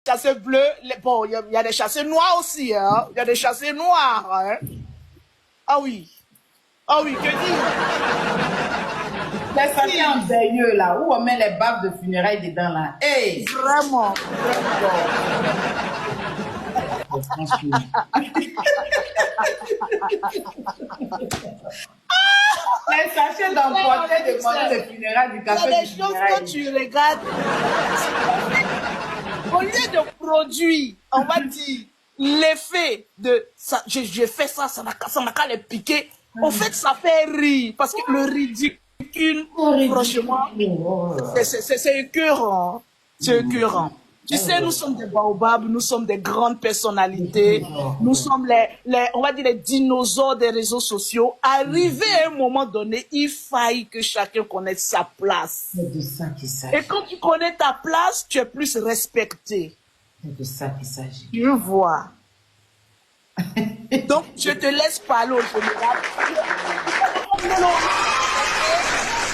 chasseurs bleus. Bon, il y a des chasseurs noirs aussi. Hein. Il y a des chasseurs noirs. Hein. Ah oui. Ah oui, que dire? Les familles en veilleux là, où on met les baves de funérailles dedans là. Hey! Vraiment. Franchement. Les sachets d'emporter de manger les funérailles du café. Il y a des choses que tu regardes. Au lieu de produire, on va dire, l'effet de ça, j'ai fait ça, ça n'a qu'à les piquer. En fait, ça fait rire. Parce que le ridicule, franchement, c'est écœurant. C'est écœurant. Tu sais, nous sommes des baobabs, nous sommes des grandes personnalités, nous sommes on va dire les dinosaures des réseaux sociaux. Arrivé à un moment donné, il faille que chacun connaisse sa place. C'est de ça qu'il s'agit. Et quand tu connais ta place, tu es plus respecté. C'est de ça qu'il s'agit. Je vois. Donc, je te laisse parler au général.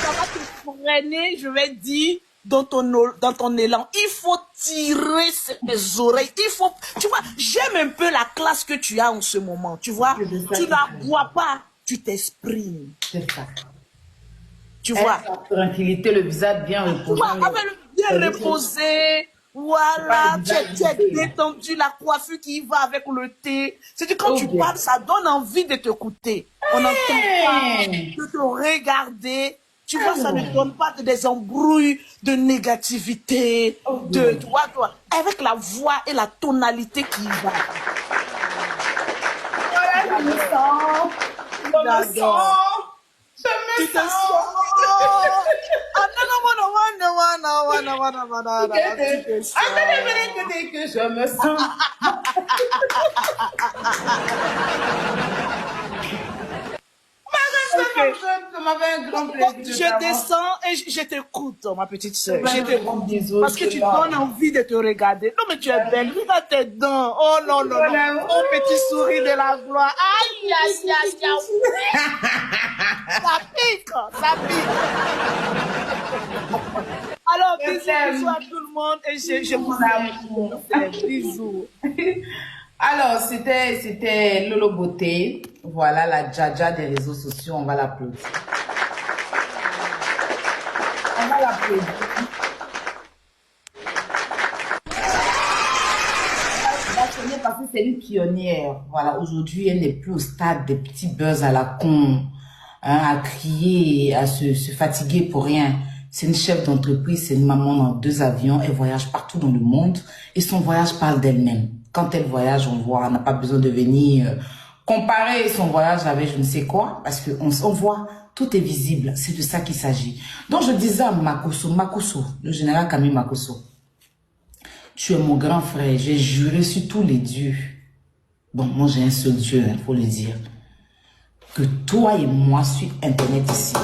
Ça va te freiner, je vais dire, dans ton élan. Il faut tirer ses oreilles. Il faut, tu vois, j'aime un peu la classe que tu as en ce moment. Tu vois, tu n'aboies pas, tu t'exprimes. C'est ça. Tu vois. Tranquillité, le visage bien reposé. Tu vois, avec le bien reposé. Voilà, tu es détendu, la coiffure qui va avec le thé. C'est-à-dire quand tu parles, ça donne envie de t'écouter. On n'entend pas, de te regarder. Tu vois, ça ne donne pas des embrouilles de négativité, tu vois, avec la voix et la tonalité qui va. Voilà, je me sens. Je me sens. Je me sens. Un grand plaisir. Je descends et je t'écoute, ma petite soeur. Je t'écoute. Parce que tu donnes envie de te regarder. Non, mais tu es belle. Regarde tes dents. Oh non, non, non. Oh, petit sourire de la gloire. Aïe, aïe, aïe, aïe. Ça pique. Ça pique. Alors, bisous à tout le monde. Et je vous aime. Bisous. Alors, c'était Lolo Beauté. Voilà la Djaja des réseaux sociaux. On va l'applaudir. On va l'applaudir. Parce que c'est une pionnière. Voilà, aujourd'hui, elle n'est plus au stade des petits buzz à la con, hein, à crier, à se fatiguer pour rien. C'est une chef d'entreprise, c'est une maman dans 2 avions. Elle voyage partout dans le monde et son voyage parle d'elle-même. Quand elle voyage, on voit, on n'a pas besoin de venir comparer son voyage avec je ne sais quoi, parce qu'on voit, tout est visible. C'est de ça qu'il s'agit. Donc, je disais à Makosso, le général Camille Makosso, tu es mon grand frère, j'ai juré sur tous les dieux. Bon, moi, j'ai un seul Dieu, il faut le dire. Que toi et moi, sur Internet ici,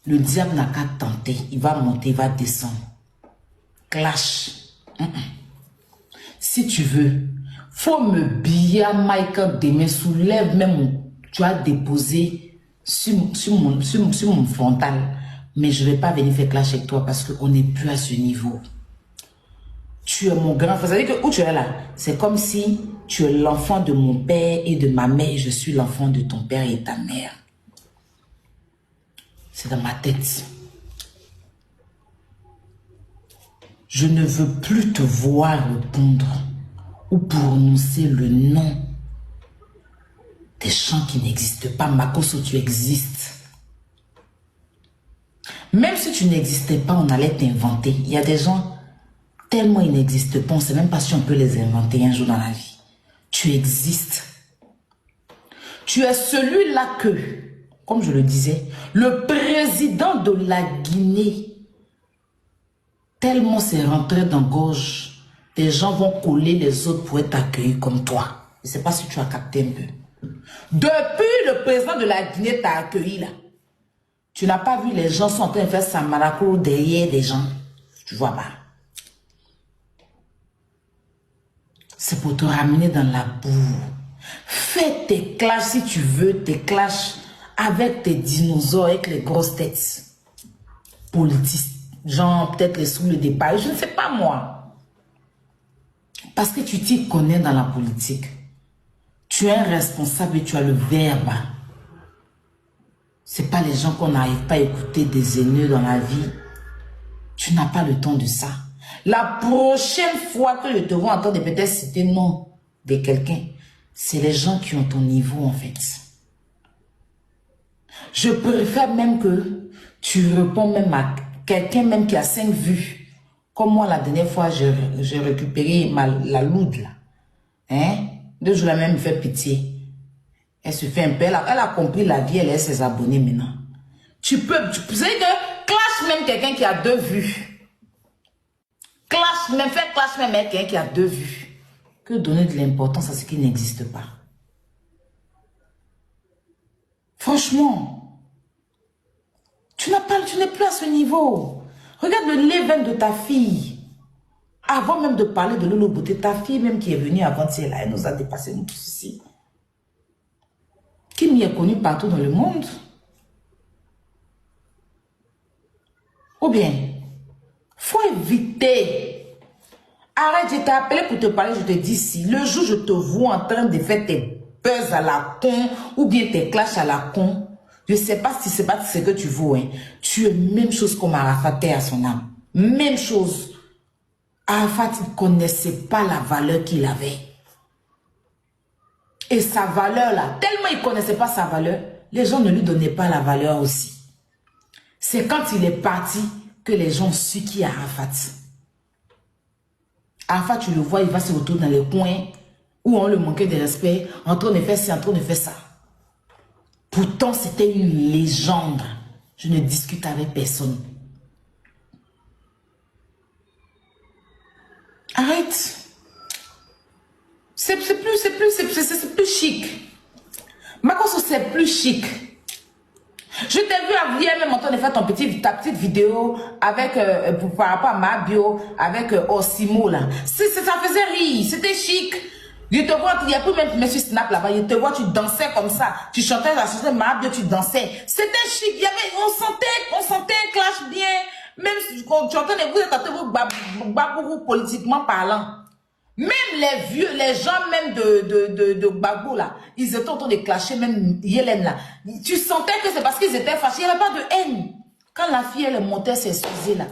le diable n'a qu'à tenter. Il va monter, il va descendre. Clash. Si tu veux, faut me biller Michael demain, soulève même, tu as déposé sur mon frontal. Mais je ne vais pas venir faire clash avec toi parce qu'on n'est plus à ce niveau. Tu es mon grand frère. Ça veut dire que où tu es là, c'est comme si tu es l'enfant de mon père et de ma mère et je suis l'enfant de ton père et ta mère. C'est dans ma tête. Je ne veux plus te voir répondre ou prononcer le nom des gens qui n'existent pas. Makosso, tu existes. Même si tu n'existais pas, on allait t'inventer. Il y a des gens tellement ils n'existent pas, on ne sait même pas si on peut les inventer un jour dans la vie. Tu existes. Tu es celui-là que, comme je le disais, le président de la Guinée, tellement c'est rentré dans gorge, des gens vont coller les autres pour être accueillis comme toi. Je ne sais pas si tu as capté un peu. Depuis le président de la Guinée t'a accueilli là, tu n'as pas vu les gens sont en train de faire Samarako derrière des gens. Tu vois pas. C'est pour te ramener dans la boue. Fais tes clashs si tu veux, tes clashs avec tes dinosaures, avec les grosses têtes. Politistes, genre peut-être les sous le départ, je ne sais pas moi. Parce que tu t'y connais dans la politique. Tu es un responsable et tu as le verbe. Ce n'est pas les gens qu'on n'arrive pas à écouter des haineux dans la vie. Tu n'as pas le temps de ça. La prochaine fois que je te vois entendre peut-être citer le nom de quelqu'un, c'est les gens qui ont ton niveau en fait. Je préfère même que tu réponds même à quelqu'un même qui a 5 vues. Comme moi la dernière fois, j'ai récupéré la loude là. Hein? 2 jours, la même me fait pitié. Elle se fait un peu, elle a compris la vie, elle a ses abonnés maintenant. Tu sais que clash même quelqu'un qui a 2 vues. Fais clash même quelqu'un qui a 2 vues. Que donner de l'importance à ce qui n'existe pas. Franchement, tu n'es plus à ce niveau. Regarde le level de ta fille. Avant même de parler de Lolo Beauté, ta fille même qui est venue avant-hier là, elle nous a dépassé nous tous ici. Qui m'y est connu partout dans le monde. Ou bien, faut éviter. Arrête, je t'ai appelé pour te parler, je te dis si le jour je te vois en train de faire tes buzz à la con ou bien tes clashs à la con, je ne sais pas si c'est pas ce que tu veux. Hein. Tu es même chose comme Arafat à son âme. Même chose. Arafat ne connaissait pas la valeur qu'il avait. Et sa valeur là, tellement il ne connaissait pas sa valeur, les gens ne lui donnaient pas la valeur aussi. C'est quand il est parti que les gens ont su qui est Arafat. Arafat, tu le vois, il va se retrouver dans les coins où on le manquait de respect, en train de faire ci, en train de faire ça. Pourtant, c'était une légende. Je ne discute avec personne. Arrête. C'est plus chic. Marcos, c'est plus chic. Je t'ai vu hier même en train de faire ta petite vidéo avec, par rapport à ma bio, avec Osimo là. Ça faisait rire, c'était chic. Je te vois, il y a plus même M. Snap là-bas, je te vois, tu dansais comme ça. Tu chantais la chanson de ma bio, tu dansais. C'était chic, on sentait un clash bien. Même quand tu entends vous êtes Babourou politiquement parlant. Même les vieux, les gens même de Gbagbo là, ils étaient en train de clasher même Yélène là. Tu sentais que c'est parce qu'ils étaient fâchés, il n'y avait pas de haine. Quand la fille elle montait s'excuser là,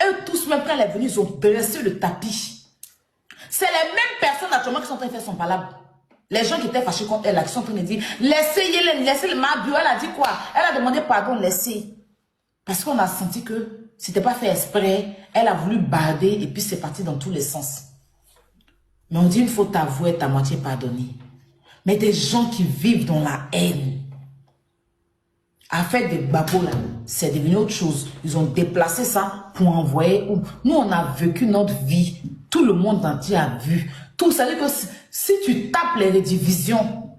eux tous même quand elle est venue, ils ont dressé le tapis. C'est les mêmes personnes actuellement qui sont en train de faire son palabre. Les gens qui étaient fâchés contre elle là, qui sont en train de dire, laissez Yélène, laissez le Mabio. Elle a dit quoi? Elle a demandé pardon, laissez. Parce qu'on a senti que c'était pas fait exprès, elle a voulu barder et puis c'est parti dans tous les sens. Mais on dit il faut t'avouer, être à moitié pardonné. Mais des gens qui vivent dans la haine, à faire des babos là, c'est devenu autre chose. Ils ont déplacé ça pour envoyer. Nous, on a vécu notre vie. Tout le monde entier a vu. Tout ça veut dire que si tu tapes les divisions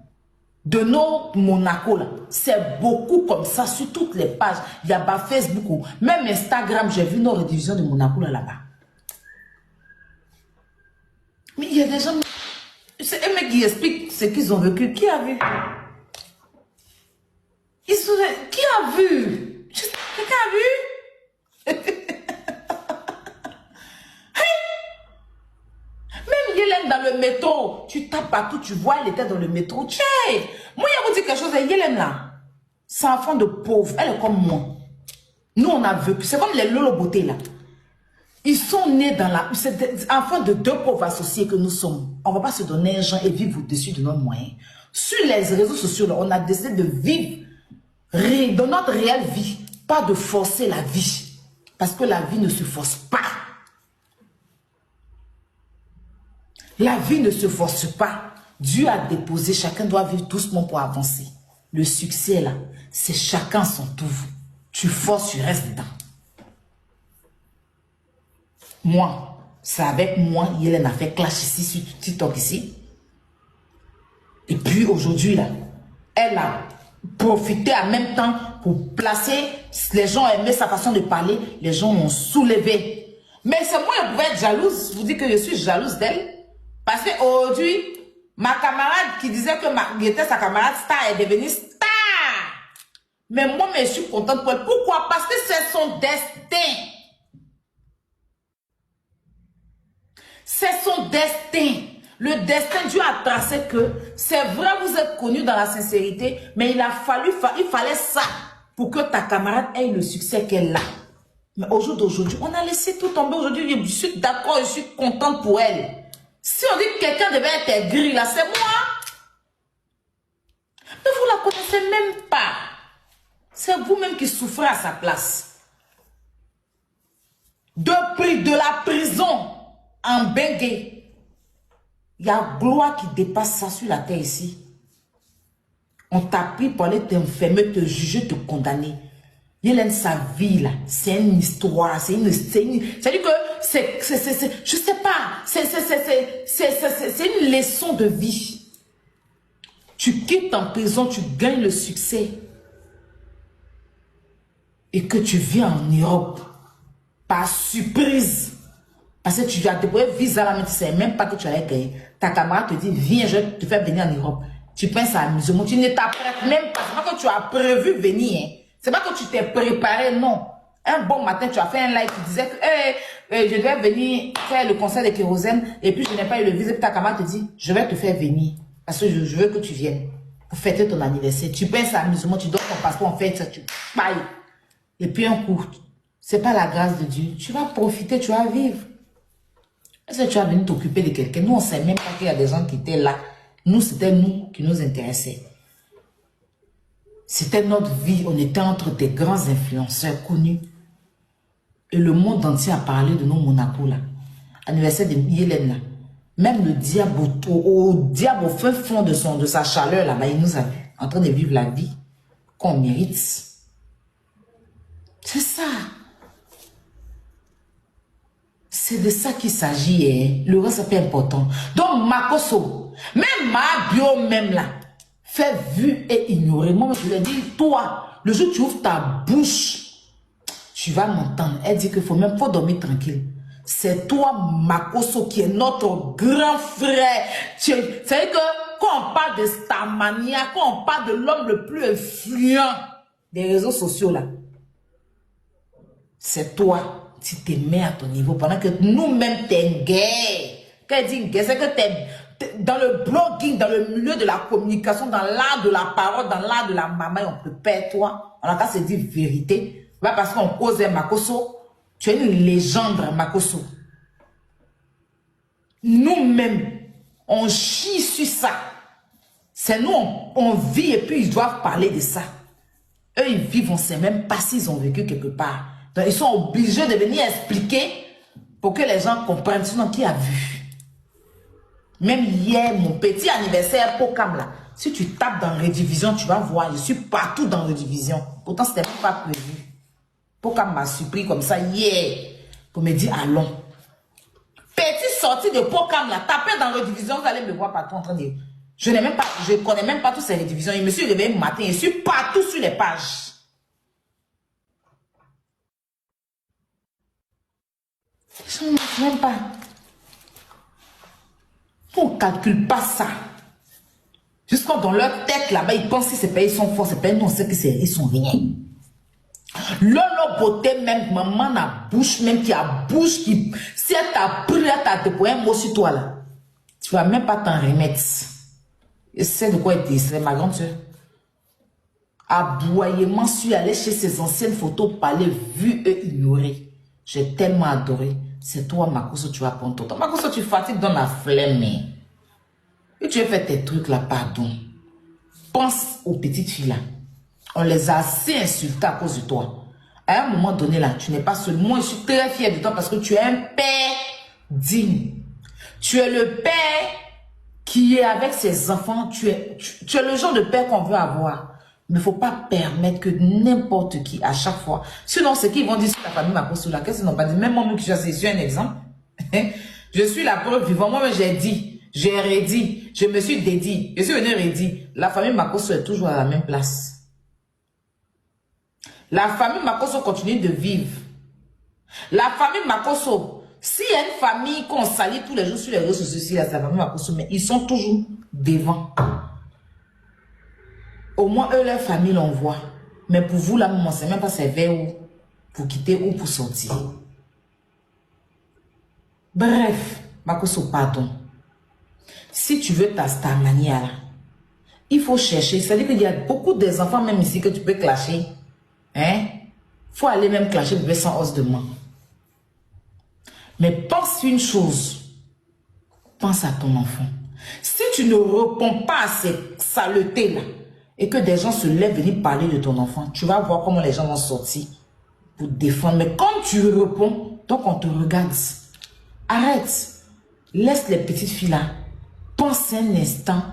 de nos Monaco là, c'est beaucoup comme ça sur toutes les pages. Il y a pas Facebook, même Instagram, j'ai vu nos redivisions de Monaco là-bas. Mais il y a des gens, c'est un mec qui explique ce qu'ils ont vécu. Qui a vu? Qui a vu? Quelqu'un a vu? Même Yélène dans le métro, tu tapes partout, tu vois, elle était dans le métro. Tiens, moi, il y a vous dire quelque chose, Yélène là, c'est un enfant de pauvre, elle est comme moi. Nous, on a vécu, c'est comme les Lolo Beauté là. Ils sont nés dans la... C'est des enfants de 2 pauvres associés que nous sommes. On ne va pas se donner un genre et vivre au-dessus de nos moyens. Sur les réseaux sociaux, là, on a décidé de vivre dans notre réelle vie. Pas de forcer la vie. Parce que la vie ne se force pas. La vie ne se force pas. Dieu a déposé, chacun doit vivre doucement pour avancer. Le succès, là, c'est chacun son tour. Tu forces, tu restes dedans. Moi, c'est avec moi, Yélène a fait clash ici, sur TikTok ici. Et puis aujourd'hui, là, elle a profité en même temps pour placer, les gens aimaient sa façon de parler, les gens m'ont soulevé. Mais c'est moi qui pouvais être jalouse, je vous dis que je suis jalouse d'elle. Parce qu'aujourd'hui, ma camarade qui disait que était sa camarade star est devenue star. Mais moi, je suis contente pour elle. Pourquoi? Parce que c'est son destin. C'est son destin. Le destin, Dieu a tracé que c'est vrai, vous êtes connus dans la sincérité, mais il fallait ça pour que ta camarade ait le succès qu'elle a. Mais au jour d'aujourd'hui, on a laissé tout tomber. Aujourd'hui, je suis d'accord, je suis contente pour elle. Si on dit que quelqu'un devait être gris, là, c'est moi. Mais vous la connaissez même pas. C'est vous-même qui souffrez à sa place. De la prison en Bengue. Il y a gloire qui dépasse ça sur la terre ici. On t'a pris pour aller t'enfermer, te juger, te condamner. Hélène, sa vie là, c'est une histoire, c'est-à-dire que je sais pas, c'est une leçon de vie. Tu quittes en prison, tu gagnes le succès. Et que tu viens en Europe, par surprise. Parce que tu as déposé visa là, mais tu ne sais même pas que tu allais gagner. Ta camarade te dit, viens, je vais te faire venir en Europe. Tu penses à l'amusement, tu ne t'apprêtes même pas. C'est pas que tu as prévu venir. Hein. C'est pas que tu t'es préparé, non. Un bon matin, tu as fait un live qui disait que je devais venir faire le concert de Kérosène et puis je n'ai pas eu le visa. Et ta camarade te dit, je vais te faire venir parce que je veux que tu viennes pour fêter ton anniversaire. Tu penses à l'amusement, tu donnes ton passeport en fait, tu pailles. Et puis un coup, c'est pas la grâce de Dieu. Tu vas profiter, tu vas vivre. Est-ce que tu vas venir t'occuper de quelqu'un? Nous, on ne sait même pas qu'il y a des gens qui étaient là. Nous, c'était nous qui nous intéressaient. C'était notre vie. On était entre des grands influenceurs connus. Et le monde entier a parlé de nos Monaco, là. Anniversaire de Hélène, là. Même le diable, au diable, au fin fond de sa chaleur, là-bas, il nous a vu. En train de vivre la vie qu'on mérite. C'est ça. C'est de ça qu'il s'agit. Hein. Le reste, c'est pas important. Donc, Makoso, même ma bio, même là, fait vu et ignorer. Moi, je lui ai dit, toi, le jour où tu ouvres ta bouche, tu vas m'entendre. Elle dit qu'il faut même pas dormir tranquille. C'est toi, Makoso, qui est notre grand frère. C'est-à-dire que quand on parle de Starmania, quand on parle de l'homme le plus influent des réseaux sociaux, là, c'est toi. Si tu mets à ton niveau, pendant que nous-mêmes, t'es gay. Quand elle dit gay, c'est que t'es dans le blogging, dans le milieu de la communication, dans l'art de la parole, dans l'art de la maman, on peut perdre toi. On a qu'à se dire vérité. Pas parce qu'on cause Makoso, tu es une légende, Makoso. Nous-mêmes, on chie sur ça. C'est nous, on vit et puis ils doivent parler de ça. Eux, ils vivent, on ne sait même pas s'ils ont vécu quelque part. Donc, ils sont obligés de venir expliquer pour que les gens comprennent. Sinon, qui a vu? Même hier, mon petit anniversaire, Pokam là, si tu tapes dans Redivision, tu vas voir, je suis partout dans Redivision. Pourtant, ce n'était même pas prévu. Pokam m'a surpris comme ça hier pour me dire allons. Petite sortie de Pokam là, tapez dans Redivision, vous allez me voir partout en train de... Je ne connais même pas toutes ces Redivisions. Je me suis réveillé le matin, je suis partout sur les pages. Je ne sais même pas. On ne calcule pas ça. Jusqu'à dans leur tête là-bas, ils pensent que ces pays sont forts, ces pays, non, on sait qu'ils sont rien. Leur beauté même, maman n'a bouche même qui a bouche qui... Si elle t'a pris, elle t'a déposé un mot sur toi là, tu ne vas même pas t'en remettre. Et c'est de quoi elle dit, c'est ma grande soeur. Aboyement, suis allé chez ses anciennes photos, parler, vu et ignoré. J'ai tellement adoré. C'est toi, Makoso, tu vas prendre ton temps. Makoso, tu fatigues dans la flemme. Et tu as fait tes trucs là, pardon. Pense aux petites filles là. On les a assez insultées à cause de toi. À un moment donné là, tu n'es pas seul. Moi, je suis très fière de toi parce que tu es un père digne. Tu es le père qui est avec ses enfants. Tu es le genre de père qu'on veut avoir. Mais il ne faut pas permettre que n'importe qui, à chaque fois. Sinon, c'est qu'ils vont dire sur la famille Makoso là. Qu'est-ce qu'ils n'ont pas dit? Même moi, je suis un exemple. Je suis la preuve vivante. Moi, j'ai dit, j'ai redit, je me suis dédié. Je suis venu redire. La famille Makoso est toujours à la même place. La famille Makoso continue de vivre. La famille Makoso, s'il y a une famille qu'on salit tous les jours sur les réseaux sociaux, c'est la famille Makoso, mais ils sont toujours devant. Au moins, eux, leur famille l'envoie. Mais pour vous, là, on ne sait même pas c'est vers où, pour quitter ou pour sortir. Bref, Makoso, pardon. Si tu veux ta starmania là, il faut chercher. C'est-à-dire qu'il y a beaucoup des enfants même ici que tu peux clasher. Hein? Faut aller même clasher bébé sans os de main. Mais pense une chose. Pense à ton enfant. Si tu ne réponds pas à ces saletés là, et que des gens se lèvent venir parler de ton enfant, tu vas voir comment les gens vont sortir pour te défendre. Mais quand tu réponds, donc on te regarde. Arrête. Laisse les petites filles là. Pense un instant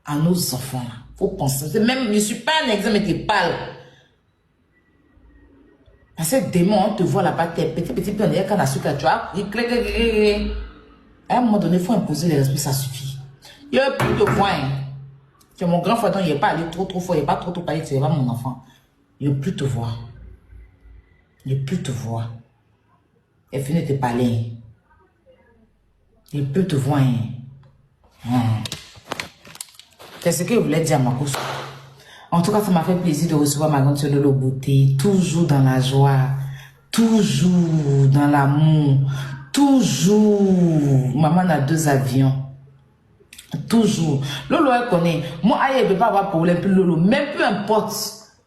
à nos enfants là. Faut penser. Même, je ne suis pas un exemple, mais tu parles. Parce que démon, on te voit là-bas, t'es petit, on est quand tu as à un moment donné, il faut imposer les respects, ça suffit. Il n'y a plus de voix. Hein. Tu es mon grand frère, donc il n'est pas allé trop fort, il n'est pas trop parlé, tu es pas mon enfant. Il ne peut plus te voir. Il ne peut plus te voir. Elle finit de te parler. Il peut te voir. C'est ce que je voulais dire, Marcos. En tout cas, ça m'a fait plaisir de recevoir ma grande sœur Lolo Beauté. Toujours dans la joie. Toujours dans l'amour. Toujours. Maman a 2 avions. Toujours. Lolo, elle connaît. Moi, elle ne peut pas avoir de problème. Puis Lolo, même peu importe.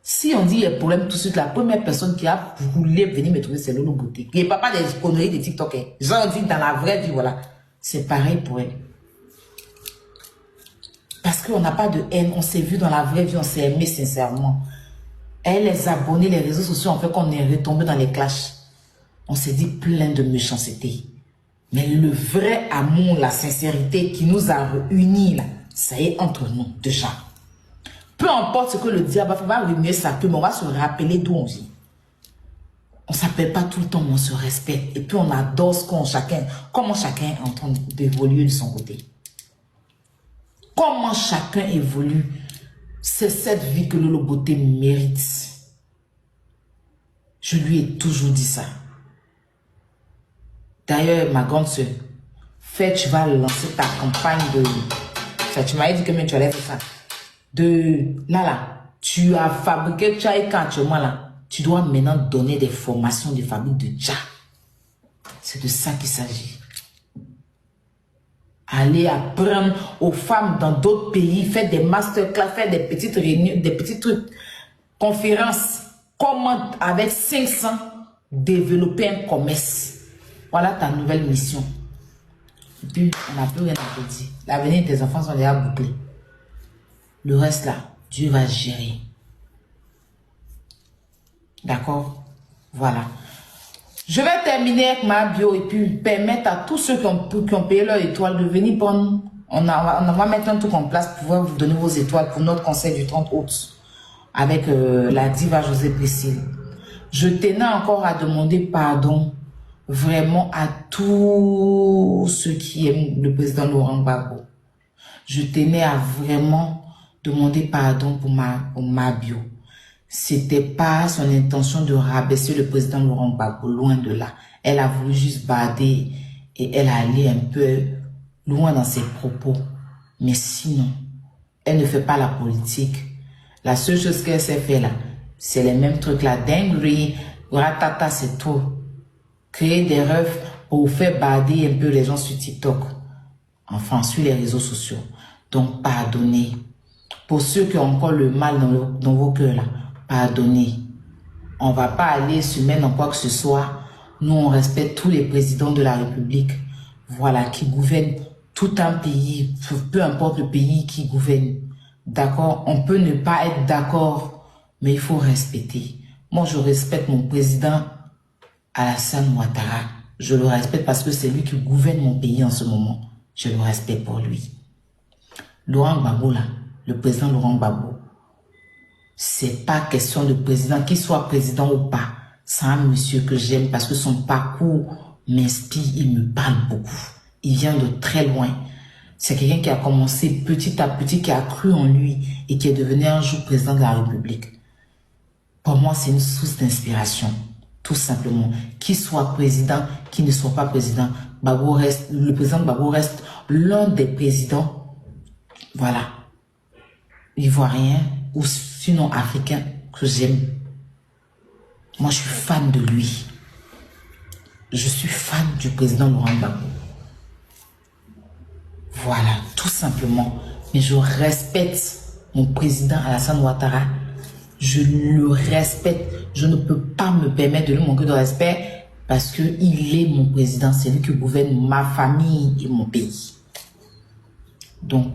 Si on dit il y a problème tout de suite, la première personne qui a voulu venir me trouver, c'est Lolo Beauté. Il n'y a pas des conneries de TikTok. Genre, dit dans la vraie vie, voilà. C'est pareil pour elle. Parce qu'on n'a pas de haine, on s'est vu dans la vraie vie, on s'est aimé sincèrement. Elle, les abonnés, les réseaux sociaux ont fait qu'on est retombé dans les clashs. On s'est dit plein de méchanceté. Mais le vrai amour, la sincérité qui nous a réunis, là, ça y est entre nous, déjà. Peu importe ce que le diable va remuer sa queue, mais on va se rappeler d'où on vient. On ne s'appelle pas tout le temps, mais on se respecte. Et puis on adore comment chacun est en train d'évoluer de son côté. Comment chacun évolue. C'est cette vie que Lolo Beauté mérite. Je lui ai toujours dit ça. D'ailleurs, ma grande soeur, tu vas lancer ta campagne de... Ça, tu m'as dit que tu allais faire ça. Tu as fabriqué, tu as écrit actuellement là. Tu dois maintenant donner des formations de fabrique de tcha. C'est de ça qu'il s'agit. Aller apprendre aux femmes dans d'autres pays, faire des masterclass, faire des petites réunions, des petits trucs, conférences. Comment, avec 500, développer un commerce. Voilà ta nouvelle mission. Et puis, on n'a plus rien à te dire. L'avenir de tes enfants sont déjà bouclés. Le reste là, Dieu va gérer. D'accord? Voilà. Je vais terminer avec ma bio et puis permettre à tous ceux qui ont payé leur étoile de venir prendre. On va mettre un truc en place pour pouvoir vous donner vos étoiles pour notre conseil du 30 août avec la diva José Priscille. Je tenais encore à demander pardon vraiment à tous ceux qui aiment le président Laurent Gbagbo. Je tenais à vraiment demander pardon pour ma bio. C'était pas son intention de rabaisser le président Laurent Gbagbo, loin de là. Elle a voulu juste bader et elle a allé un peu loin dans ses propos. Mais sinon, elle ne fait pas la politique. La seule chose qu'elle sait faire là, c'est les mêmes trucs là, dinguerie, ratata, c'est tout. Créer des rêves pour faire bader un peu les gens sur TikTok. Enfin, sur les réseaux sociaux. Donc, pardonnez. Pour ceux qui ont encore le mal dans vos cœurs là, pardonnez. On ne va pas aller se mettre dans quoi que ce soit. Nous, on respecte tous les présidents de la République. Voilà, qui gouvernent tout un pays, peu importe le pays qui gouverne. D'accord? On peut ne pas être d'accord, mais il faut respecter. Moi, je respecte mon président Alassane Ouattara. Je le respecte parce que c'est lui qui gouverne mon pays en ce moment. Je le respecte pour lui. Laurent Gbagbo, là, le président Laurent Gbagbo, c'est pas question de président, qu'il soit président ou pas. C'est un monsieur que j'aime parce que son parcours m'inspire, il me parle beaucoup. Il vient de très loin. C'est quelqu'un qui a commencé petit à petit, qui a cru en lui et qui est devenu un jour président de la République. Pour moi, c'est une source d'inspiration, tout simplement. Qu'il soit président, qu'il ne soit pas président, le président Gbagbo reste l'un des présidents, voilà, ivoiriens ou sinon africains que j'aime. Moi, je suis fan de lui. Je suis fan du président Laurent Gbagbo. Voilà, tout simplement. Mais je respecte mon président Alassane Ouattara. Je le respecte. Je ne peux pas me permettre de lui manquer de respect parce qu'il est mon président. C'est lui qui gouverne ma famille et mon pays. Donc,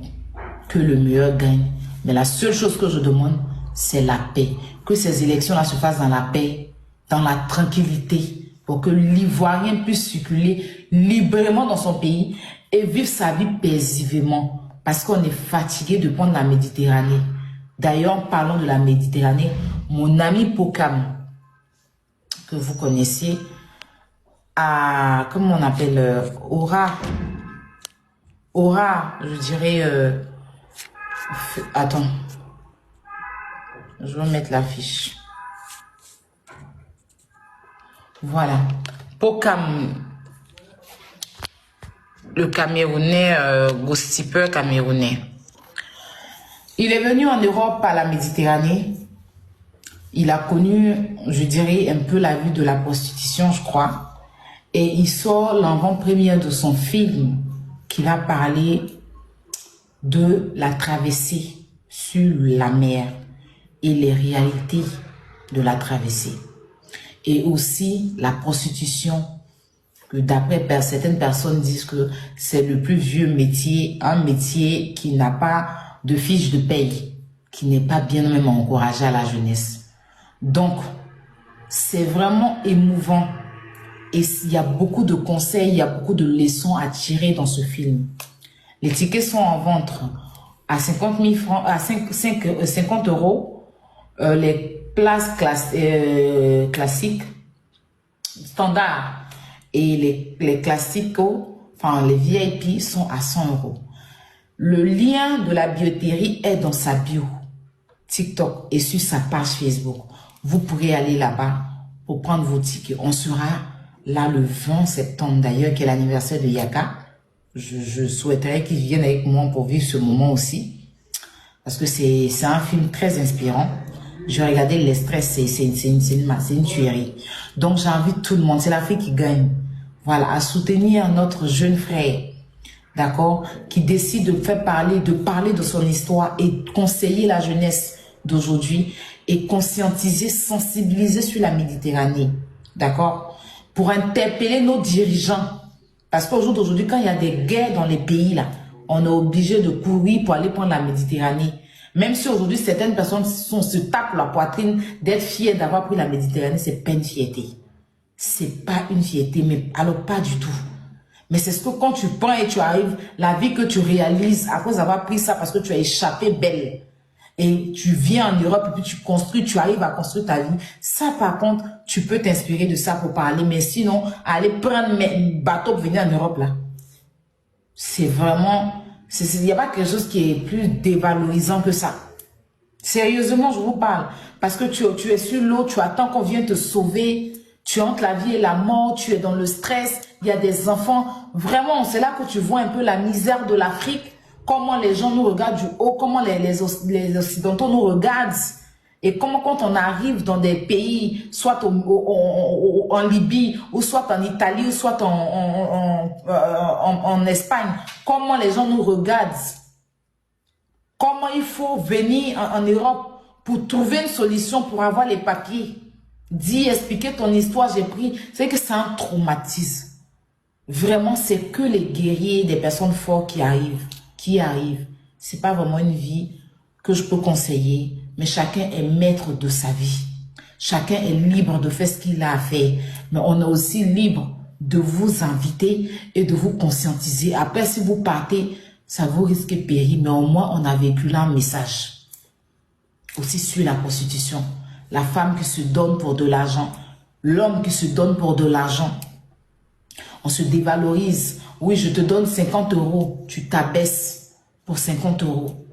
que le meilleur gagne. Mais la seule chose que je demande, c'est la paix. Que ces élections-là se fassent dans la paix, dans la tranquillité, pour que l'Ivoirien puisse circuler librement dans son pays et vivre sa vie paisiblement. Parce qu'on est fatigué de prendre la Méditerranée. D'ailleurs, parlons de la Méditerranée. Mon ami Pokam, que vous connaissiez, à, comment on appelle, Aura, je dirais, attends, je vais mettre la fiche. Voilà, Pokam, le Camerounais, gossipeur camerounais. Il est venu en Europe par la Méditerranée. Il a connu, je dirais, un peu la vie de la prostitution, je crois. Et il sort l'avant-première de son film qui va parler de la traversée sur la mer et les réalités de la traversée. Et aussi la prostitution, que d'après certaines personnes disent que c'est le plus vieux métier, un métier qui n'a pas de fiche de paye, qui n'est pas bien même encouragé à la jeunesse. Donc, c'est vraiment émouvant. Et il y a beaucoup de conseils, il y a beaucoup de leçons à tirer dans ce film. Les tickets sont en vente à 50 000 francs, à 50 euros. Les places classiques, standards, et les classiques, enfin les VIP sont à 100 euros. Le lien de la billetterie est dans sa bio TikTok et sur sa page Facebook. Vous pourrez aller là-bas pour prendre vos tickets. On sera là le 20 septembre d'ailleurs, qui est l'anniversaire de Yaka. Je souhaiterais qu'il vienne avec moi pour vivre ce moment aussi. Parce que c'est un film très inspirant. Je regardais les stress, c'est une tuerie. Donc j'invite tout le monde, c'est l'Afrique qui gagne. Voilà, à soutenir notre jeune frère, d'accord, qui décide de faire parler de son histoire et conseiller la jeunesse d'aujourd'hui et conscientiser, sensibiliser sur la Méditerranée, d'accord, pour interpeller nos dirigeants. Parce qu'aujourd'hui, quand il y a des guerres dans les pays, là, on est obligé de courir pour aller prendre la Méditerranée. Même si aujourd'hui, certaines personnes se tapent la poitrine d'être fiers d'avoir pris la Méditerranée, c'est pas une fierté. C'est pas une fierté, mais alors pas du tout. Mais c'est ce que quand tu prends et tu arrives, la vie que tu réalises à cause d'avoir pris ça parce que tu as échappé belle. Et tu viens en Europe et puis tu construis, tu arrives à construire ta vie. Ça, par contre, tu peux t'inspirer de ça pour parler. Mais sinon, aller prendre mes bateaux pour venir en Europe, là, c'est vraiment... Il n'y a pas quelque chose qui est plus dévalorisant que ça. Sérieusement, je vous parle. Parce que tu es sur l'eau, tu attends qu'on vienne te sauver. Tu es entre la vie et la mort, tu es dans le stress. Il y a des enfants. Vraiment, c'est là que tu vois un peu la misère de l'Afrique. Comment les gens nous regardent du haut, comment les Occidentaux nous regardent. Et comment quand on arrive dans des pays, soit en Libye, ou soit en Italie, ou soit en Espagne, comment les gens nous regardent. Comment il faut venir en Europe pour trouver une solution, pour avoir les papiers. Dis, expliquer ton histoire, j'ai pris. C'est que c'est un traumatisme. Vraiment, c'est que les guerriers, des personnes fortes qui arrivent. C'est pas vraiment une vie que je peux conseiller, mais chacun est maître de sa vie. Chacun est libre de faire ce qu'il a à faire, mais on est aussi libre de vous inviter et de vous conscientiser. Après, si vous partez, ça vous risque de périr, mais au moins on a vécu là un message. Aussi sur la prostitution, la femme qui se donne pour de l'argent, l'homme qui se donne pour de l'argent. On se dévalorise. Oui, je te donne 50 euros, tu t'abaisses pour 50 euros.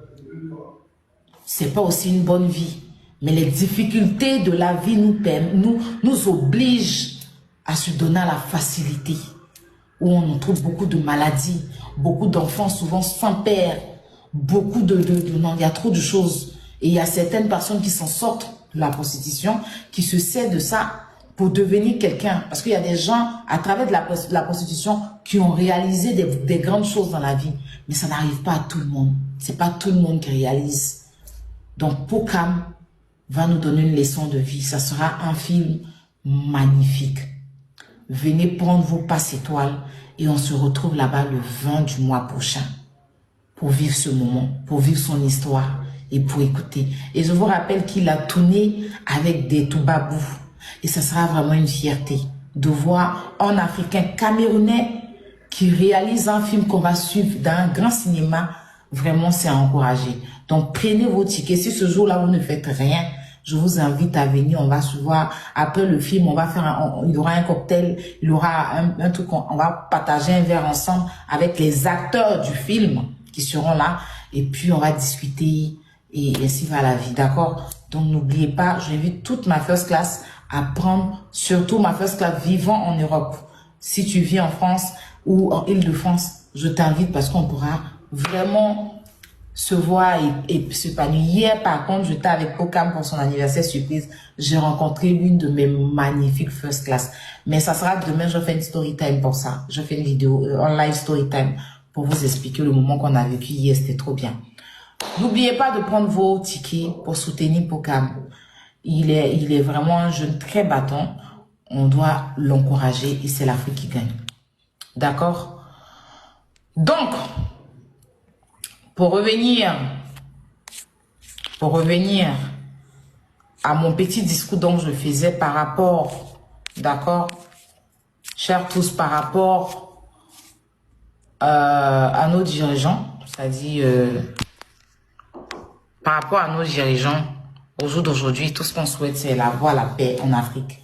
C'est pas aussi une bonne vie. Mais les difficultés de la vie nous obligent à se donner à la facilité. Où on trouve beaucoup de maladies, beaucoup d'enfants souvent sans père, beaucoup non, il y a trop de choses. Et il y a certaines personnes qui s'en sortent de la prostitution, qui se servent de ça pour devenir quelqu'un. Parce qu'il y a des gens, à travers de la prostitution, qui ont réalisé des grandes choses dans la vie. Mais ça n'arrive pas à tout le monde. C'est pas tout le monde qui réalise. Donc, Pokam va nous donner une leçon de vie. Ça sera un film magnifique. Venez prendre vos passes étoiles et on se retrouve là-bas le 20 du mois prochain pour vivre ce moment, pour vivre son histoire et pour écouter. Et je vous rappelle qu'il a tourné avec des Toubabous. Et ça sera vraiment une fierté de voir un Africain camerounais qui réalise un film qu'on va suivre dans un grand cinéma. Vraiment, c'est à encourager. Donc, prenez vos tickets. Si ce jour-là, vous ne faites rien, je vous invite à venir. On va se voir après le film. On va faire il y aura un cocktail. Il y aura un truc. On va partager un verre ensemble avec les acteurs du film qui seront là. Et puis, on va discuter et ainsi va la vie. D'accord? Donc, n'oubliez pas, j'invite toute ma first class à prendre, surtout ma first class vivant en Europe. Si tu vis en France ou en Île-de-France, je t'invite parce qu'on pourra vraiment se voir et se épanouir. Hier, par contre, j'étais avec Pokam pour son anniversaire surprise. J'ai rencontré l'une de mes magnifiques first class. Mais ça sera demain, je fais une story time pour ça. Je fais une vidéo en live story time pour vous expliquer le moment qu'on a vécu hier. C'était trop bien. N'oubliez pas de prendre vos tickets pour soutenir Pokam. Il est vraiment un jeune très battant. On doit l'encourager et c'est l'Afrique qui gagne. D'accord? Donc, pour revenir à mon petit discours dont je faisais par rapport, d'accord, chers tous, par rapport à nos dirigeants, c'est-à-dire par rapport à nos dirigeants, au jour d'aujourd'hui, tout ce qu'on souhaite, c'est la voie, la paix en Afrique.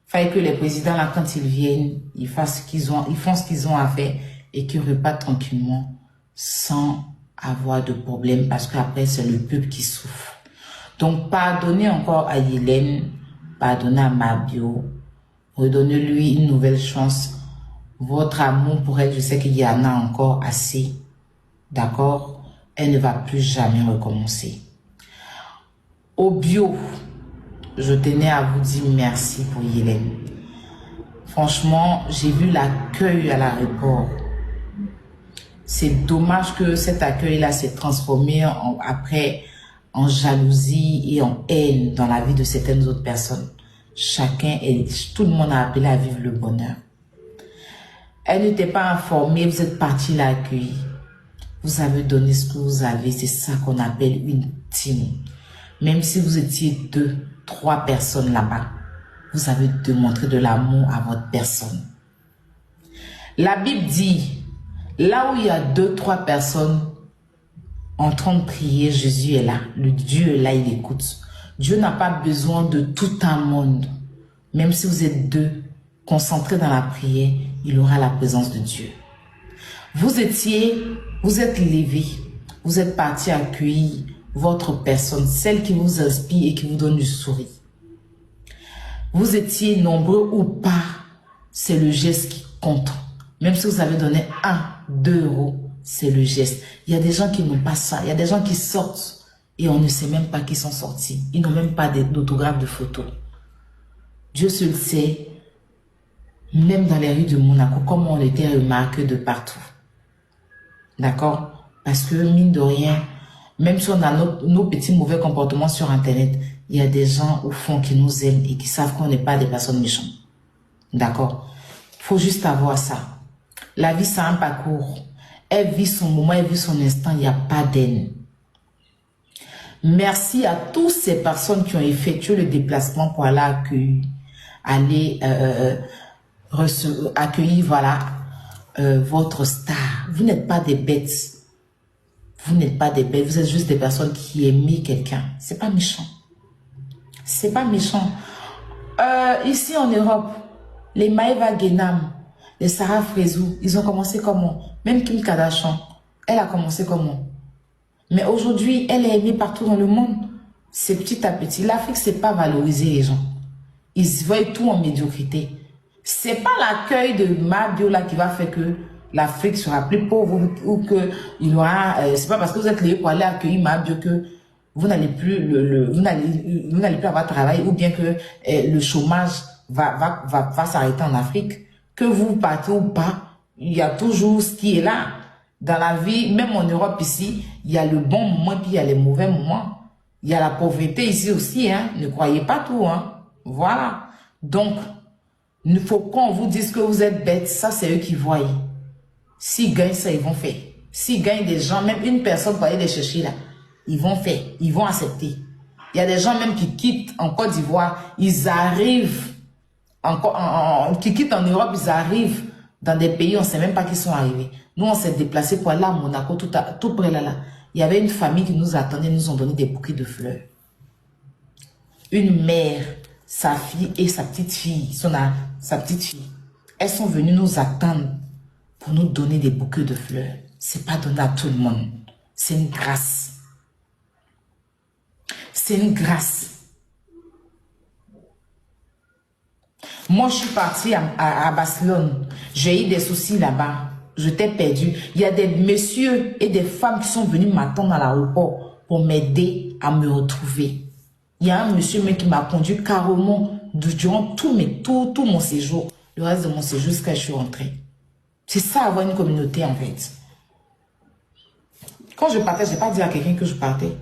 Il fallait que les présidents, là, quand ils viennent, ils font ce qu'ils ont à faire et qu'ils repartent tranquillement sans avoir de problème parce qu'après, c'est le peuple qui souffre. Donc, pardonnez encore à Hélène, pardonnez à Mabio, redonnez-lui une nouvelle chance. Votre amour pour elle, je sais qu'il y en a encore assez. D'accord? Elle ne va plus jamais recommencer. Au bio, je tenais à vous dire merci pour Hélène. Franchement, j'ai vu l'accueil à l'aéroport. C'est dommage que cet accueil-là s'est transformé après en jalousie et en haine dans la vie de certaines autres personnes. Tout le monde a appelé à vivre le bonheur. Elle n'était pas informée, vous êtes parti l'accueillir. Vous avez donné ce que vous avez, c'est ça qu'on appelle une team. Même si vous étiez 2, 3 personnes là-bas, vous avez démontré de l'amour à votre personne. La Bible dit, là où il y a 2, 3 personnes en train de prier, Jésus est là. Le Dieu est là, il écoute. Dieu n'a pas besoin de tout un monde. Même si vous êtes 2, concentrés dans la prière, il aura la présence de Dieu. Vous êtes levé, vous êtes parti accueillir votre personne, celle qui vous inspire et qui vous donne du sourire. Vous étiez nombreux ou pas, c'est le geste qui compte. Même si vous avez donné 1, 2 euros, c'est le geste. Il y a des gens qui n'ont pas ça. Il y a des gens qui sortent et on ne sait même pas qu'ils sont sortis. Ils n'ont même pas d'autographe de photos. Dieu seul sait, même dans les rues de Monaco, comment on était remarqué de partout. D'accord? Parce que, mine de rien, même si on a nos petits mauvais comportements sur Internet, il y a des gens au fond qui nous aiment et qui savent qu'on n'est pas des personnes méchantes. D'accord? Il faut juste avoir ça. La vie, c'est un parcours. Elle vit son moment, elle vit son instant, il n'y a pas d'haine. Merci à toutes ces personnes qui ont effectué le déplacement pour aller accueillir, voilà, votre star. Vous n'êtes pas des bêtes. Vous n'êtes pas des bêtes, vous êtes juste des personnes qui aiment quelqu'un. C'est pas méchant. C'est pas méchant. Ici en Europe, les Maëva Guénam, les Sarah Frézou, ils ont commencé comment? Même Kim Kardashian, elle a commencé comment? Mais aujourd'hui, elle est aimée partout dans le monde. C'est petit à petit. L'Afrique, c'est pas valoriser les gens. Ils voient tout en médiocrité. C'est pas l'accueil de Mabio là qui va faire que l'Afrique sera plus pauvre ou que il aura. C'est pas parce que vous êtes liés pour aller accueillir Mabio que vous n'allez plus vous n'allez plus avoir de travail ou bien que le chômage va s'arrêter en Afrique. Que vous partez ou pas, il y a toujours ce qui est là. Dans la vie, même en Europe ici, il y a le bon moment puis il y a les mauvais moments. Il y a la pauvreté ici aussi, hein. Ne croyez pas tout, hein. Voilà. Donc, il faut qu'on vous dise que vous êtes bête, ça c'est eux qui voient. S'ils gagnent ça, ils vont faire. S'ils gagnent des gens, même une personne pour aller les chercher là, ils vont faire, ils vont accepter. Il y a des gens même qui quittent en Côte d'Ivoire, ils arrivent, qui quittent en Europe, ils arrivent dans des pays, on ne sait même pas qu'ils sont arrivés. Nous, on s'est déplacés pour aller à Monaco, tout près là. Il y avait une famille qui nous attendait, nous ont donné des bouquets de fleurs. Une mère, sa fille et sa petite fille, sa petite fille, elles sont venues nous attendre pour nous donner des bouquets de fleurs. C'est pas donné à tout le monde. C'est une grâce. C'est une grâce. Moi, je suis partie à Barcelone. J'ai eu des soucis là-bas. Je t'ai perdu. Il y a des messieurs et des femmes qui sont venus m'attendre à l'aéroport pour m'aider à me retrouver. Il y a un monsieur qui m'a conduit carrément durant tout mon séjour, le reste de mon séjour jusqu'à ce que je suis rentrée. C'est ça, avoir une communauté en fait. Quand je partais, je n'ai pas dit à quelqu'un que je partais.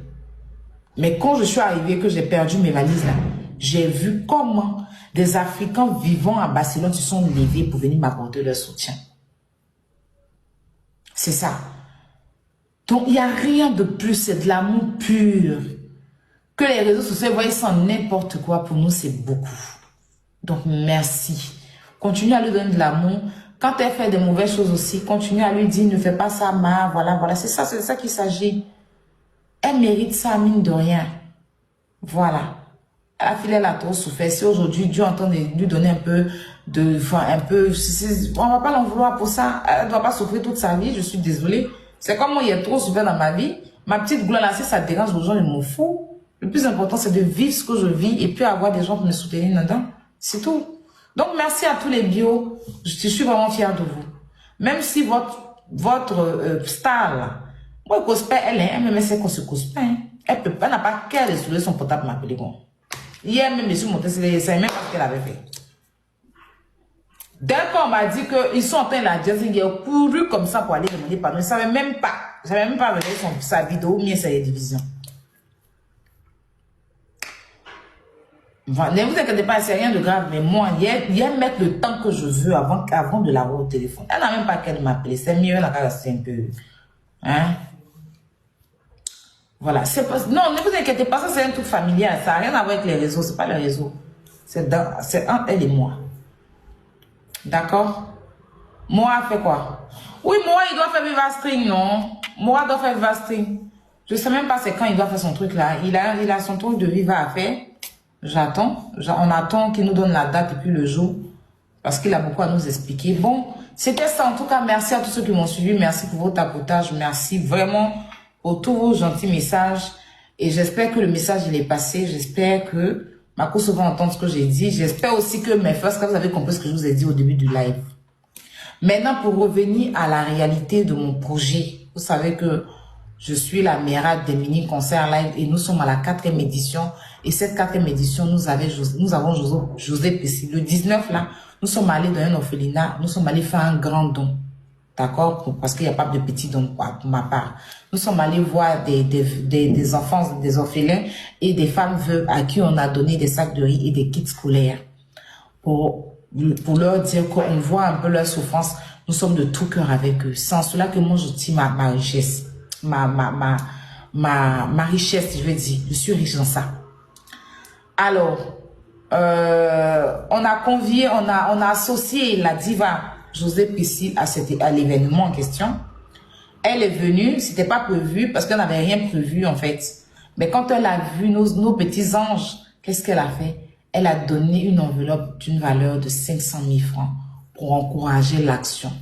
Mais quand je suis arrivée, que j'ai perdu mes valises là, j'ai vu comment des Africains vivant à Barcelone se sont levés pour venir m'apporter leur soutien. C'est ça. Donc, il n'y a rien de plus, c'est de l'amour pur. Que les réseaux sociaux, voyez, sans n'importe quoi, pour nous, c'est beaucoup. Donc, merci. Continuez à lui donner de l'amour. Quand elle fait des mauvaises choses aussi, continuez à lui dire, ne fais pas ça, voilà. C'est ça qu'il s'agit. Elle mérite ça, mine de rien. Voilà. La fille, elle a trop souffert. Si aujourd'hui, Dieu entend lui donner un peu de... Enfin, on va pas l'en vouloir pour ça. Elle ne doit pas souffrir toute sa vie. Je suis désolée. C'est comme moi, il y a trop souffert dans ma vie. Ma petite gloire là, si ça dérange aux gens, je m'en fous. Le plus important, c'est de vivre ce que je vis et puis avoir des gens pour me soutenir dedans. C'est tout. Donc, merci à tous les bios. Je suis vraiment fière de vous. Même si votre star là, moi, cosplay, elle même sait qu'on se cosplay. Elle n'a pas qu'à aller soulever son portable m'appeler bon. Hier même, je suis montée, c'est même pas ce qu'elle avait fait. Dès qu'on m'a dit qu'ils sont en train de la dire, il a couru comme ça pour aller demander pardon. Je ne savais même pas. Je n'avais même pas regardé sa vidéo, mais sa division. Enfin, ne vous inquiétez pas, c'est rien de grave, mais moi, il y a mettre le temps que je veux avant de l'avoir au téléphone. Elle n'a même pas qu'elle m'appeler. C'est mieux, elle a qu'à rester un peu. Hein? Voilà. Non, ne vous inquiétez pas, ça c'est un truc familial. Ça n'a rien à voir avec les réseaux. C'est pas le réseau. C'est entre elle et moi. D'accord? Moi, fait quoi? Oui, moi, il doit faire Viva String, non? Moi, doit faire Viva String. Je sais même pas c'est quand il doit faire son truc là. Il a son truc de Viva à faire. J'attends. On attend qu'il nous donne la date et puis le jour. Parce qu'il a beaucoup à nous expliquer. Bon, c'était ça. En tout cas, merci à tous ceux qui m'ont suivi. Merci pour votre tapotage. Merci vraiment pour tous vos gentils messages. Et j'espère que le message, il est passé. J'espère que Marco va entendre ce que j'ai dit. J'espère aussi que mes frères, vous avez compris ce que je vous ai dit au début du live. Maintenant, pour revenir à la réalité de mon projet. Vous savez que je suis la mairade des mini-concerts live et nous sommes à la 4e édition. Et cette 4e édition, nous avons José Pessi. Le 19, là, nous sommes allés dans un orphelinat. Nous sommes allés faire un grand don. D'accord? Parce qu'il n'y a pas de petit don pour ma part. Nous sommes allés voir des enfants, des orphelins et des femmes veuves à qui on a donné des sacs de riz et des kits scolaires. Pour leur dire qu'on voit un peu leur souffrance. Nous sommes de tout cœur avec eux. Sans cela que moi, je tire ma richesse. Ma richesse, je veux dire. Je suis riche dans ça. Alors, on a convié, on a associé la diva José Pessi à l'événement en question. Elle est venue, c'était pas prévu parce qu'elle n'avait rien prévu en fait. Mais quand elle a vu nos petits anges, qu'est-ce qu'elle a fait? Elle a donné une enveloppe d'une valeur de 500 000 francs pour encourager l'action.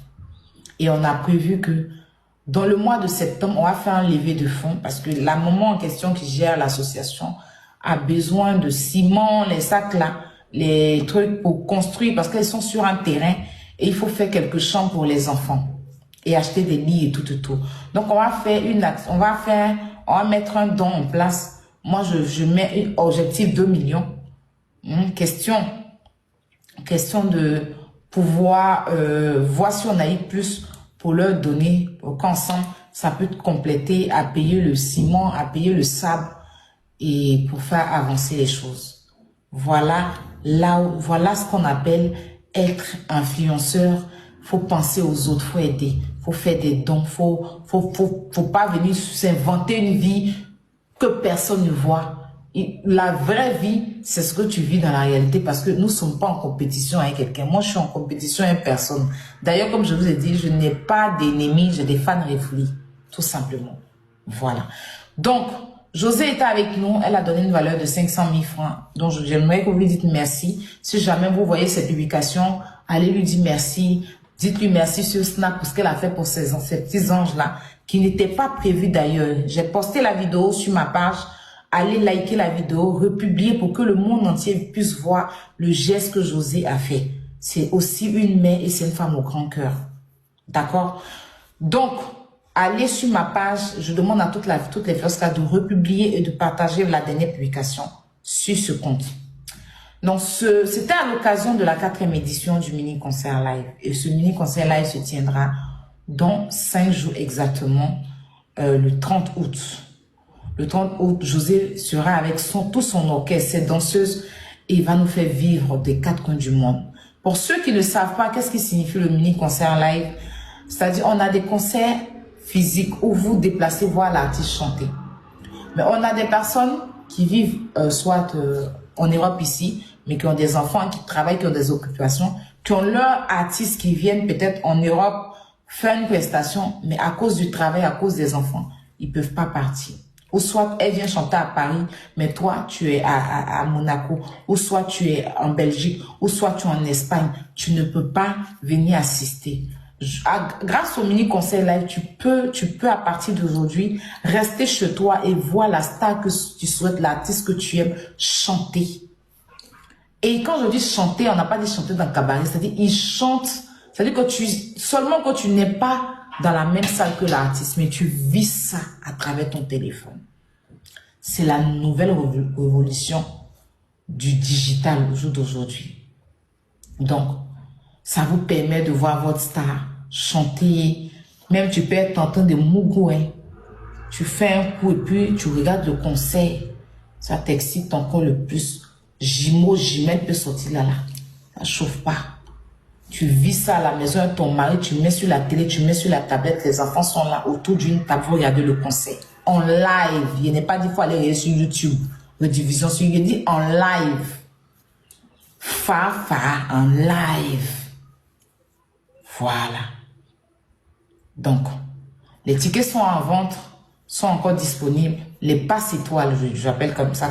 Et on a prévu que dans le mois de septembre, on va faire un levée de fonds parce que la maman en question qui gère l'association a besoin de ciment, les sacs là, les trucs pour construire parce qu'elles sont sur un terrain et il faut faire quelques chambres pour les enfants et acheter des lits et tout. Donc on va faire on va mettre un don en place. Moi je mets un objectif 2 millions. Question. question de pouvoir voir si on a eu plus pour leur donner, pour qu'ensemble, ça peut te compléter à payer le ciment, à payer le sable et pour faire avancer les choses. Voilà, voilà ce qu'on appelle être influenceur. Faut penser aux autres, faut aider, faut faire des dons, faut pas venir s'inventer une vie que personne ne voit. Et la vraie vie, c'est ce que tu vis dans la réalité parce que nous ne sommes pas en compétition avec quelqu'un. Moi, je suis en compétition avec personne. D'ailleurs, comme je vous ai dit, je n'ai pas d'ennemis, j'ai des fans réfléchis, tout simplement. Voilà. Donc, José était avec nous, elle a donné une valeur de 500 000 francs. Donc, j'aimerais que vous lui dites merci. Si jamais vous voyez cette publication, allez lui dire merci. Dites-lui merci sur Snap pour ce qu'elle a fait pour ces petits anges-là, qui n'étaient pas prévus d'ailleurs. J'ai posté la vidéo sur ma page. Allez liker la vidéo, republier pour que le monde entier puisse voir le geste que José a fait. C'est aussi une mère et c'est une femme au grand cœur. D'accord? Donc, allez sur ma page. Je demande à toutes les personnes de republier et de partager la dernière publication sur ce compte. Donc, c'était à l'occasion de la 4e édition du mini-concert live. Et ce mini-concert live se tiendra dans 5 jours exactement, le 30 août. Le 30 août, José sera avec tout son orchestre, ses danseuses, et il va nous faire vivre des 4 coins du monde. Pour ceux qui ne savent pas, qu'est-ce qui signifie le mini-concert live? C'est-à-dire, on a des concerts physiques où vous déplacez voir l'artiste chanter. Mais on a des personnes qui vivent soit en Europe ici, mais qui ont des enfants, qui travaillent, qui ont des occupations, qui ont leurs artistes qui viennent peut-être en Europe faire une prestation, mais à cause du travail, à cause des enfants, ils ne peuvent pas partir. Ou soit elle vient chanter à Paris, mais toi tu es à Monaco, ou soit tu es en Belgique, ou soit tu es en Espagne, tu ne peux pas venir assister. Grâce au mini-concert live, tu peux à partir d'aujourd'hui rester chez toi et voir la star que tu souhaites, l'artiste que tu aimes chanter. Et quand je dis chanter, on n'a pas dit chanter dans le cabaret, c'est-à-dire il chante, c'est-à-dire que seulement que tu n'es pas dans la même salle que l'artiste, mais tu vis ça à travers ton téléphone. C'est la nouvelle révolution du digital au jour d'aujourd'hui. Donc, ça vous permet de voir votre star chanter. Même tu peux être en train de mougouer. Tu fais un coup et puis tu regardes le concert. Ça t'excite encore le plus. Jumeaux, jumelles peut sortir là. Ça chauffe pas. Tu vis ça à la maison avec ton mari, tu mets sur la télé, tu mets sur la tablette, les enfants sont là autour d'une table, vous regardez le concert. En live, il n'est pas dit qu'il faut aller regarder sur YouTube, rediffusion sur YouTube, il dit en live. En live. Voilà. Donc, les tickets sont en vente, sont encore disponibles. Les passes étoiles, j'appelle comme ça,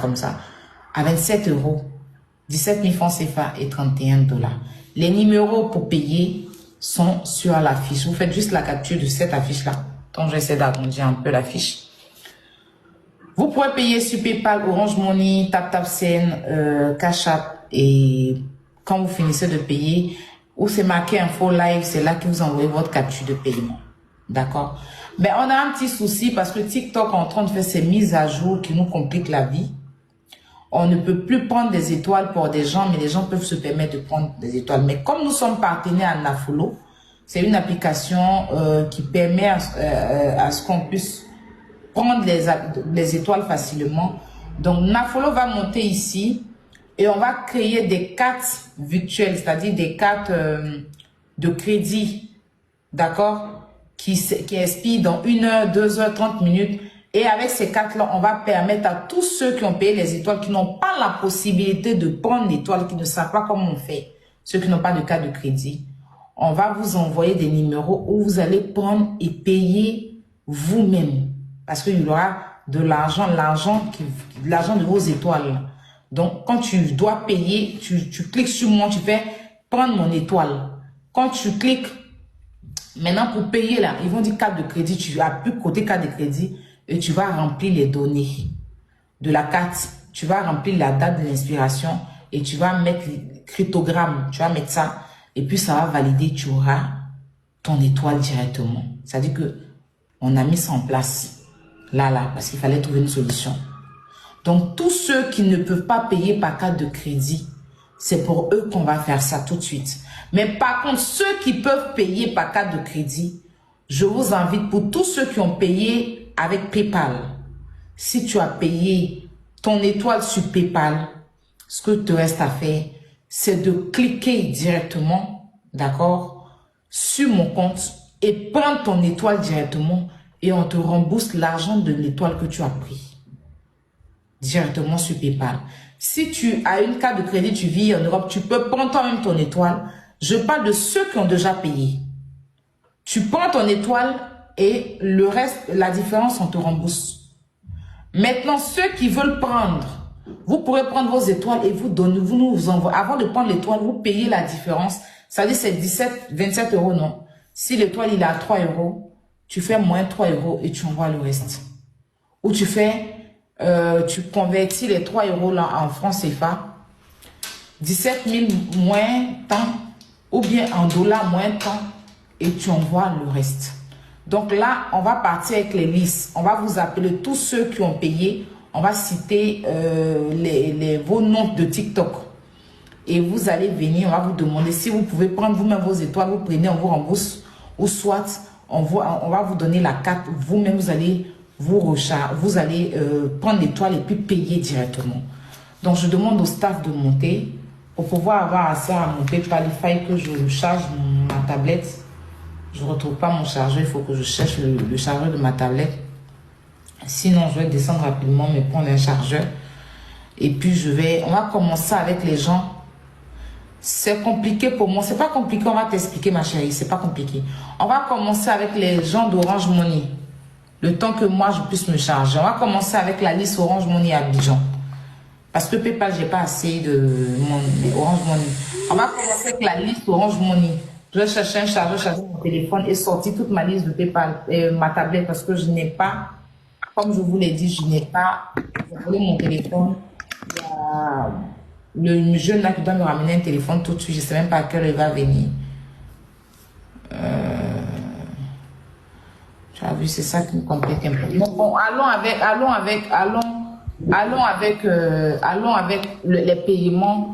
à 27 €, 17 000 francs CFA et 31 $. Les numéros pour payer sont sur l'affiche. Vous faites juste la capture de cette affiche-là. Donc, j'essaie d'agrandir un peu l'affiche. Vous pouvez payer sur PayPal, Orange Money, TapTapSend, Cash App. Et quand vous finissez de payer, où c'est marqué Info Live, c'est là que vous envoyez votre capture de paiement. D'accord? Mais on a un petit souci parce que TikTok est en train de faire ses mises à jour qui nous compliquent la vie. On ne peut plus prendre des étoiles pour des gens, mais les gens peuvent se permettre de prendre des étoiles. Mais comme nous sommes partenaires à Nafolo, c'est une application qui permet à ce qu'on puisse prendre les étoiles facilement. Donc, Nafolo va monter ici et on va créer des cartes virtuelles, c'est-à-dire des cartes de crédit, d'accord, qui expirent dans 1 heure, 2 heures, 30 minutes. Et avec ces cartes-là, on va permettre à tous ceux qui ont payé les étoiles, qui n'ont pas la possibilité de prendre l'étoile, qui ne savent pas comment on fait, ceux qui n'ont pas de carte de crédit, on va vous envoyer des numéros où vous allez prendre et payer vous-même. Parce qu'il y aura de l'argent, l'argent de vos étoiles. Donc, quand tu dois payer, tu cliques sur moi, tu fais prendre mon étoile. Quand tu cliques, maintenant pour payer là, ils vont dire carte de crédit, tu appuies côté carte de crédit, et tu vas remplir les données de la carte. Tu vas remplir la date de l'inspiration et tu vas mettre le cryptogramme. Tu vas mettre ça et puis ça va valider. Tu auras ton étoile directement. C'est-à-dire que on a mis ça en place. Là, parce qu'il fallait trouver une solution. Donc, tous ceux qui ne peuvent pas payer par carte de crédit, C'est pour eux qu'on va faire ça tout de suite. Mais par contre, ceux qui peuvent payer par carte de crédit, je vous invite pour tous ceux qui ont payé avec PayPal. Si tu as payé ton étoile sur PayPal, ce que te reste à faire, c'est de cliquer directement, d'accord, sur mon compte et prendre ton étoile directement et on te rembourse l'argent de l'étoile que tu as pris directement sur PayPal. Si tu as une carte de crédit, tu vis en Europe, tu peux prendre toi-même ton étoile. Je parle de ceux qui ont déjà payé. Tu prends ton étoile et le reste, la différence, on te rembourse. Maintenant, ceux qui veulent prendre, vous pourrez prendre vos étoiles et vous donner, vous nous envoyez. Avant de prendre l'étoile, vous payez la différence. Ça veut dire c'est 27 euros, non. Si l'étoile, il est à 3 euros, tu fais moins 3 euros et tu envoies le reste. Ou tu fais, tu convertis les 3 euros là en francs CFA, 17 000 moins tant, ou bien en dollars moins tant, et tu envoies le reste. Donc là, on va partir avec les listes. On va vous appeler tous ceux qui ont payé. On va citer vos noms de TikTok. Et vous allez venir, on va vous demander si vous pouvez prendre vous-même vos étoiles, vous prenez, on vous rembourse. Ou soit, on va vous donner la carte. Vous-même, vous allez vous recharger, vous allez prendre l'étoile et puis payer directement. Donc, je demande au staff de monter. Pour pouvoir avoir accès à mon PayPal, il faille que je charge ma tablette. Je ne retrouve pas mon chargeur, il faut que je cherche le chargeur de ma tablette. Sinon, je vais descendre rapidement, me prendre un chargeur. Et puis, on va commencer avec les gens. C'est compliqué pour moi. C'est pas compliqué, on va t'expliquer, ma chérie. C'est pas compliqué. On va commencer avec les gens d'Orange Money. Le temps que moi, je puisse me charger. On va commencer avec la liste Orange Money à Abidjan. Parce que PayPal, j'ai pas assez de Orange Money. On va commencer avec la liste Orange Money. Je vais chercher un chargeur, charger mon téléphone et sortir toute ma liste de PayPal, ma tablette, parce que je n'ai pas, comme je vous l'ai dit, je n'ai pas volé mon téléphone. Il y a le jeune là qui doit me ramener un téléphone tout de suite, je ne sais même pas à quelle heure il va venir. Tu as vu, c'est ça qui me complique un peu. Bon, allons avec les paiements.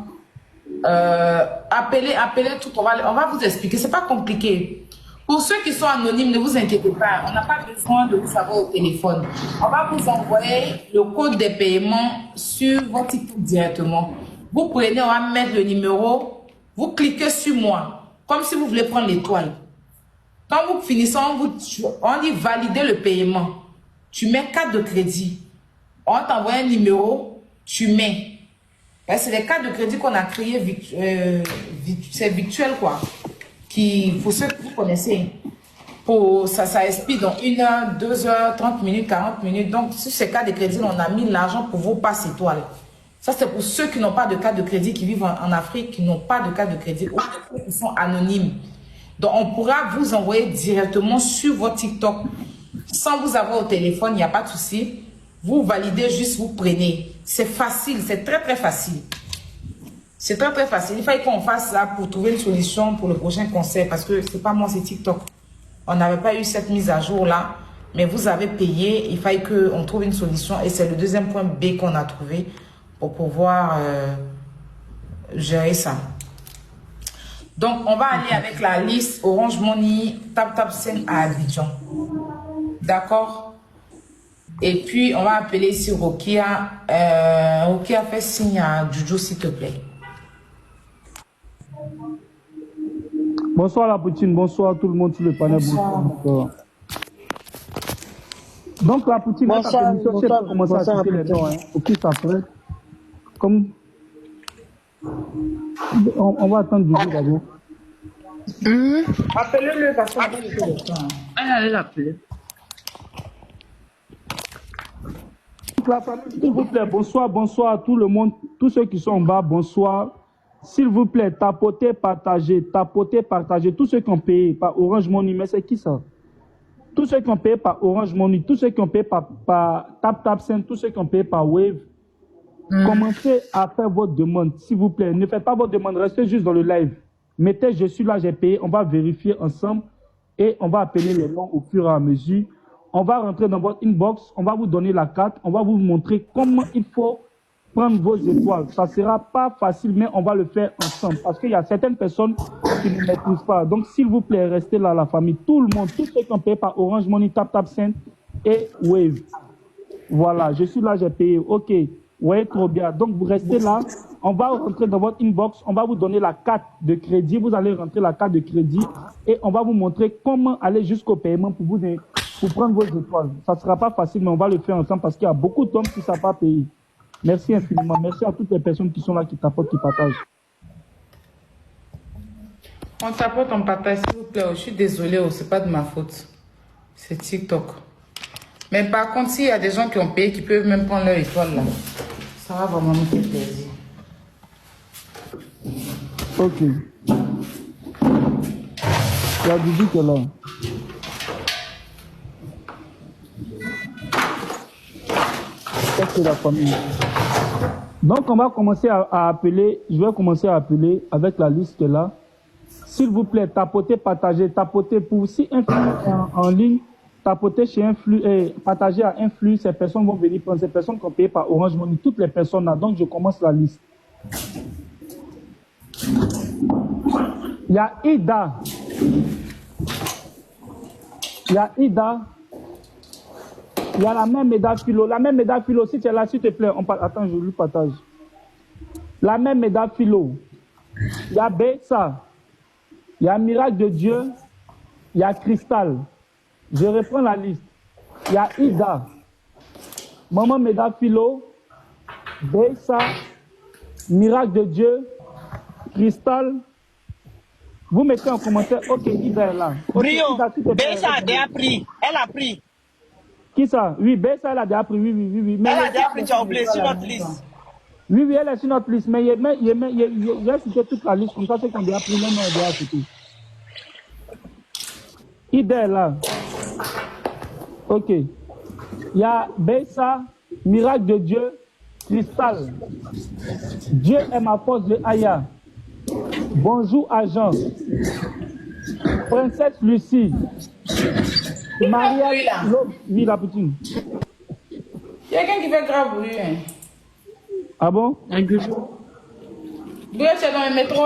Appelez tout, on va vous expliquer, c'est pas compliqué. Pour ceux qui sont anonymes, ne vous inquiétez pas, on n'a pas besoin de vous savoir au téléphone. On va vous envoyer le code des paiements sur votre TikTok directement. Vous prenez, on va mettre le numéro, vous cliquez sur moi, comme si vous voulez prendre l'étoile. Quand vous finissez, on dit valider le paiement. Tu mets carte de crédit. On t'envoie un numéro, tu mets. C'est les cartes de crédit qu'on a créées, c'est virtuel quoi. Pour ceux que vous connaissez, ça expire dans 1 heure, 2 heures, 30 minutes, 40 minutes. Donc, sur ces cartes de crédit, on a mis l'argent pour vos passes étoiles. Ça, c'est pour ceux qui n'ont pas de carte de crédit, qui vivent en Afrique, qui n'ont pas de carte de crédit, ou ceux qui sont anonymes. Donc, on pourra vous envoyer directement sur votre TikTok. Sans vous avoir au téléphone, il n'y a pas de souci. Vous validez juste, vous prenez. C'est facile, c'est très très facile. C'est très très facile. Il fallait qu'on fasse ça pour trouver une solution pour le prochain concert parce que c'est pas moi, c'est TikTok. On n'avait pas eu cette mise à jour là, mais vous avez payé. Il fallait qu'on trouve une solution et c'est le deuxième point B qu'on a trouvé pour pouvoir gérer ça. Donc, on va aller avec la liste Orange Money, TapTapSend à Abidjan. D'accord? Et puis, on va appeler ici Rokia. Rokia, fait signe à Juju, s'il te plaît. Bonsoir la Poutine, bonsoir tout le monde sur le panel. Bonsoir. Donc la Poutine, bonsoir, bonsoir, commencer à citer les noms. Ok, ça fait. Comme... On va attendre Juju d'abord. Appelez-le parce qu'on va le temps. Allez l'appeler. S'il vous plaît, bonsoir à tout le monde, tous ceux qui sont en bas, bonsoir. S'il vous plaît, tapotez, partagez, tous ceux qui ont payé par Orange Money, mais c'est qui ça? Tous ceux qui ont payé par Orange Money, tous ceux qui ont payé par TapTapSend, tous ceux qui ont payé par Wave, commencez à faire votre demande, s'il vous plaît. Ne faites pas votre demande, restez juste dans le live. Mettez, je suis là, j'ai payé, on va vérifier ensemble et on va appeler les noms au fur et à mesure. On va rentrer dans votre inbox, on va vous donner la carte, on va vous montrer comment il faut prendre vos étoiles. Ça ne sera pas facile, mais on va le faire ensemble. Parce qu'il y a certaines personnes qui ne maîtrisent pas. Donc, s'il vous plaît, restez là, la famille. Tout le monde, tous ceux qui ont payé par Orange Money, TapTapSend et Wave. Voilà, je suis là, j'ai payé. OK, ouais, trop bien. Donc, vous restez là. On va rentrer dans votre inbox. On va vous donner la carte de crédit. Vous allez rentrer la carte de crédit et on va vous montrer comment aller jusqu'au paiement pour prendre vos étoiles. Ça ne sera pas facile, mais on va le faire ensemble parce qu'il y a beaucoup d'hommes qui ne savent pas payer. Merci infiniment. Merci à toutes les personnes qui sont là, qui tapotent, qui partagent. On tapote, on partage, s'il vous plaît. Je suis désolée, ce n'est pas de ma faute. C'est TikTok. Mais par contre, s'il y a des gens qui ont payé, qui peuvent même prendre leur étoile là, ça va vraiment me faire plaisir. Ok. Il y a Didi qui est là. Ça, c'est la famille. Donc, on va commencer à appeler. Je vais commencer à appeler avec la liste qui est là. S'il vous plaît, tapotez, partagez, tapotez pour si un flux en ligne, tapotez chez un flux et partagez à un flux. Ces personnes vont venir prendre. Ces personnes qui ont payé par Orange Money, toutes les personnes là. Donc, je commence la liste. Il y a Ida. Il y a Ida. Il y a la même médaille philo. La même médaille philo, si tu es là, s'il te plaît, attends, je lui partage. La même médaille philo. Il y a Bessa. Il y a Miracle de Dieu. Il y a Cristal. Je reprends la liste. Il y a Ida. Maman médaille philo. Bessa. Miracle de Dieu. Cristal. Vous mettez en commentaire, ok, Ida est là. Okay, Brio, Ida, Bessa a déjà pris. Elle a pris. Qui ça? Oui, Bessa, elle a déjà pris, oui. Mais elle a déjà pris, tu as oublié sur notre liste. Oui, elle est sur notre liste, mais j'ai cité toute la liste, comme ça, ceux qui ont déjà pris, non, déjà cité. Ida est là. Ok. Il y a Bessa, Miracle de Dieu, Cristal. Dieu est ma force de Aya. Bonjour, agent. Princesse Lucie. Maria. Oui, la poutine. Il y a quelqu'un qui fait grave bruit. Hein. Ah bon? Un Juju. Tu es dans le métro?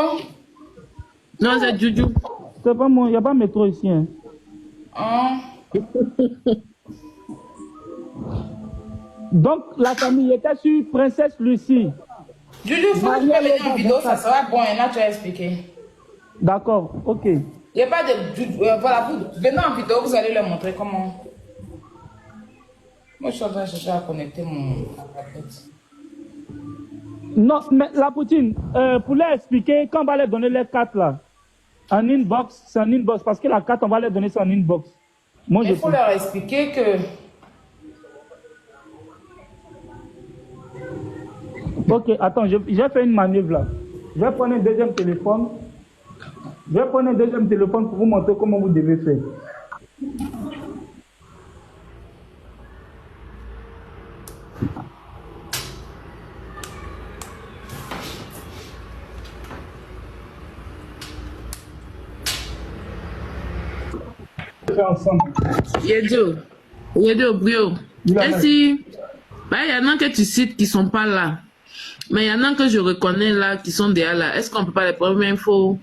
Non, c'est Juju. C'est pas moi, il n'y a pas de métro ici. Hein. Donc, la famille était sur Princesse Lucie. Juju, il faut que tu peux venir en vidéo, ça sera bon. Et là, tu vas expliquer. D'accord, ok. Il n'y a pas de... voilà, vous venez en vidéo, vous allez leur montrer comment... Moi, je suis en train de chercher à connecter mon tablette. Non, mais la poutine, pour leur expliquer, quand on va leur donner les cartes là, en inbox, c'est en inbox, parce que la carte, on va leur donner ça en inbox. Moi, il faut leur expliquer que... Ok, attends, j'ai fait une manœuvre là. Je vais prendre un deuxième téléphone. Je vais prendre un deuxième téléphone pour vous montrer comment vous devez faire. Ensemble. Yedio, Brio. Ainsi, il y en a que tu cites qui ne sont pas là. Mais il y en a que je reconnais là, qui sont déjà là. Est-ce qu'on ne peut pas les prendre infos?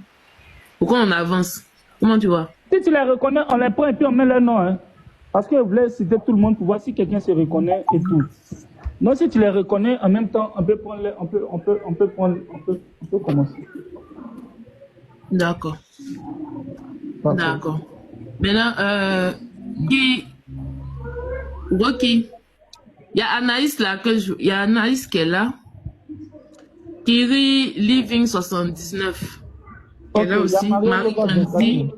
Pourquoi on avance? Comment tu vois? Si tu les reconnais, on les prend et puis on met leur nom. Hein. Parce que vous voulez citer tout le monde pour voir si quelqu'un se reconnaît et tout. Non, si tu les reconnais, en même temps, on peut prendre, on peut commencer. D'accord. D'accord. Maintenant, Rocky. Il y a Anaïs là, il y a Anaïs qui est là. Kiri Living 79. Elle est là aussi. Marie Kandi.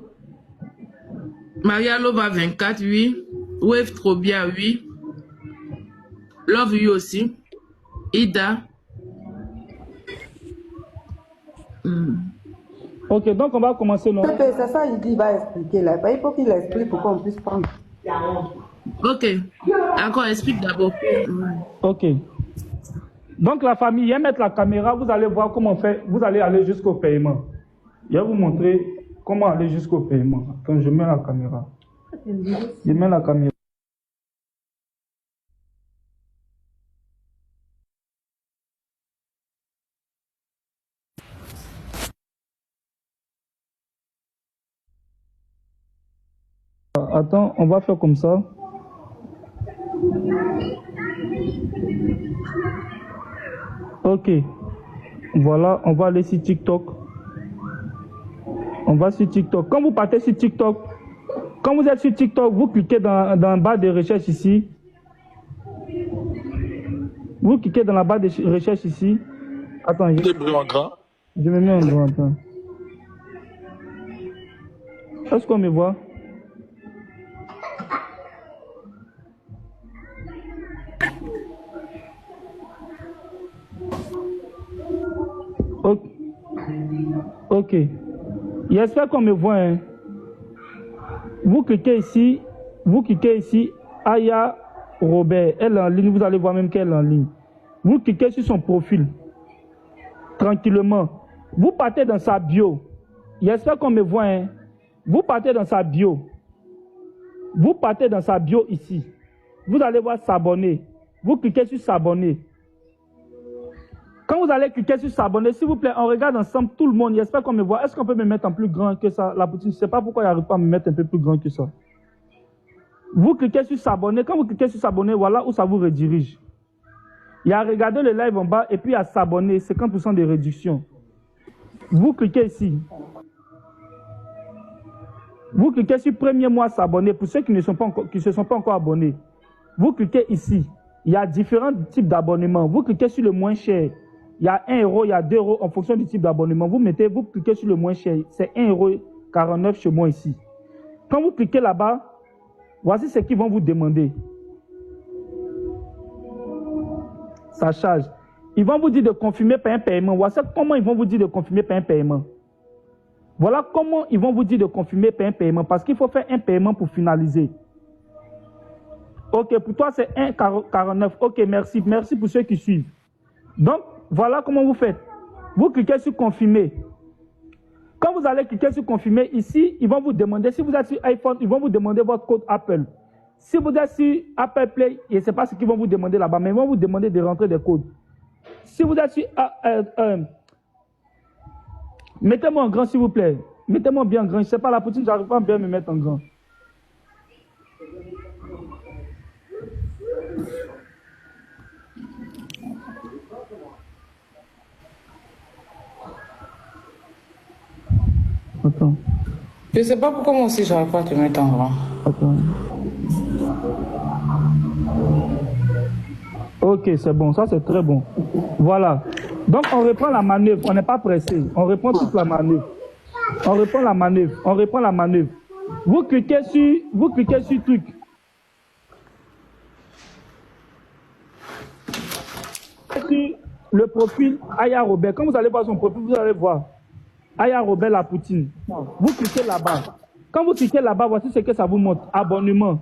Maria Lova 24, oui. Wave Trobia, oui. Love You aussi. Ida. Ok, donc on va commencer. C'est ça, il va expliquer là. Il faut qu'il explique pour qu'on puisse prendre. Ok. Encore, explique d'abord. Ok. Donc la famille, il va mettre la caméra, vous allez voir comment on fait, vous allez aller jusqu'au paiement. Je vais vous montrer comment aller jusqu'au paiement. Quand je mets la caméra. Je mets la caméra. Attends, on va faire comme ça. Ok. Voilà, on va aller sur TikTok. On va sur TikTok. Quand vous partez sur TikTok, quand vous êtes sur TikTok, vous cliquez dans le bas de recherche ici. Vous cliquez dans la barre de recherche ici. Attends, je me mets en grand. Attends. Est-ce qu'on me voit? Ok. J'espère qu'on me voit. Hein. Vous cliquez ici. Aya Robert. Elle est en ligne. Vous allez voir même qu'elle est en ligne. Vous cliquez sur son profil. Tranquillement. Vous partez dans sa bio. J'espère qu'on me voit. Hein. Vous partez dans sa bio. Vous partez dans sa bio ici. Vous allez voir s'abonner. Vous cliquez sur s'abonner. Quand vous allez cliquer sur s'abonner, s'il vous plaît, on regarde ensemble tout le monde. J'espère qu'on me voit. Est-ce qu'on peut me mettre en plus grand que ça? La poutine, je ne sais pas pourquoi il n'arrive pas à me mettre un peu plus grand que ça. Vous cliquez sur s'abonner. Quand vous cliquez sur s'abonner, voilà où ça vous redirige. Il y a regarder le live en bas et puis à s'abonner, 50% de réduction. Vous cliquez ici. Vous cliquez sur premier mois s'abonner pour ceux qui ne se sont pas encore abonnés. Vous cliquez ici. Il y a différents types d'abonnements. Vous cliquez sur le moins cher. Il y a 1 euro, il y a 2 euros en fonction du type d'abonnement. Vous cliquez sur le moins cher. C'est 1,49 € chez moi ici. Quand vous cliquez là-bas, voici ce qu'ils vont vous demander. Ça charge. Ils vont vous dire de confirmer par un paiement. Voici comment ils vont vous dire de confirmer par un paiement. Voilà comment ils vont vous dire de confirmer par un paiement. Parce qu'il faut faire un paiement pour finaliser. Ok, pour toi c'est 1,49 €. Ok, merci. Merci pour ceux qui suivent. Donc, voilà comment vous faites. Vous cliquez sur confirmer. Quand vous allez cliquer sur confirmer, ici, ils vont vous demander, si vous êtes sur iPhone, ils vont vous demander votre code Apple. Si vous êtes sur Apple Play, je ne sais pas ce qu'ils vont vous demander là-bas, mais ils vont vous demander de rentrer des codes. Si vous êtes sur... mettez-moi en grand, s'il vous plaît. Mettez-moi bien en grand. Je ne sais pas, la poutine, je n'arrive pas à bien me mettre en grand. Attends. Je ne sais pas pourquoi moi aussi, je n'arrive pas à te mettre en grand. Attends. Ok, c'est bon. Ça, c'est très bon. Voilà. Donc, on reprend la manœuvre. On n'est pas pressé. On reprend toute la manœuvre. On reprend la manœuvre. On reprend la manœuvre. Vous cliquez sur truc. Sur le profil Aya Robert. Quand vous allez voir son profil, vous allez voir Aya Robert la poutine. Vous cliquez là-bas. Quand vous cliquez là-bas, voici ce que ça vous montre. Abonnement.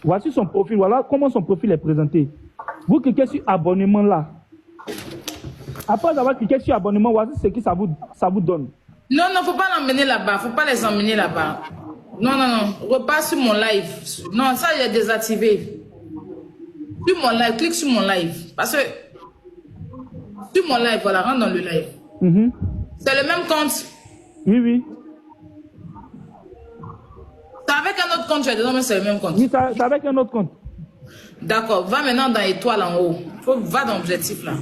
Voici son profil. Voilà comment son profil est présenté. Vous cliquez sur abonnement là. Après avoir cliqué sur abonnement, voici ce que ça vous donne. Non, non, faut pas l'emmener là-bas. Faut pas les emmener là-bas. Non, non, non. Repasse sur mon live. Non, ça, il est désactivé. Sur mon live, clique sur mon live. Parce que sur mon live, voilà, rentre dans le live. C'est le même compte. Oui, oui. C'est avec un autre compte, tu as dit non, mais c'est le même compte. Oui, c'est avec un autre compte. D'accord, va maintenant dans étoile en haut. Va dans objectif là.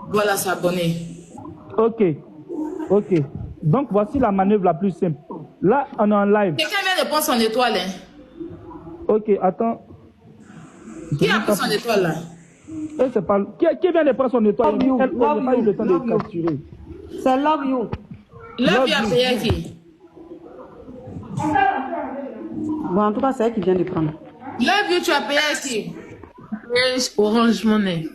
Voilà, s'abonner. Ok. Ok. Donc, voici la manœuvre la plus simple. Là, on est en live. Quelqu'un vient de prendre son étoile, hein? Ok, attends. Qui a pris son étoile là? Qui vient de prendre son étoile? Elle n'a pas eu le temps de le capturer. C'est Love You. Love You a payé qui? Bon, en tout cas, c'est elle qui vient de prendre. Love You, tu as payé qui? Orange Money.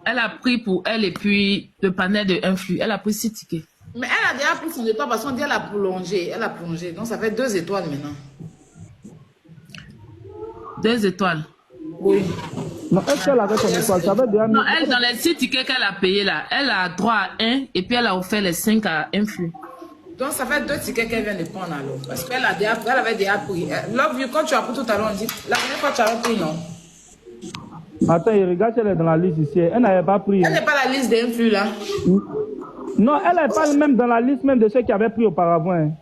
Elle a pris pour elle et puis le panel de influx. Elle a pris 6 tickets. Mais elle a déjà pris son étoile parce qu'on dit qu'elle a plongé. Elle a plongé. Donc ça fait 2 étoiles maintenant. 2 étoiles. Oui. Non, est-ce qu'elle avait son étoile? Ça veut dire... Non, elle, dans les 6 tickets qu'elle a payés là, elle a droit à 1 et puis elle a offert les 5 à influx. Donc ça fait 2 tickets qu'elle vient de prendre alors. Parce qu'elle avait déjà pris. Love You, quand tu as pris tout à l'heure, on dit la première fois tu avais pris, non? Attends, il regarde si elle est dans la liste ici. Elle n'avait pas pris. Elle n'est pas la liste des influx là. Non, elle n'est pas même dans la liste même de ceux qui avaient pris auparavant. Hein.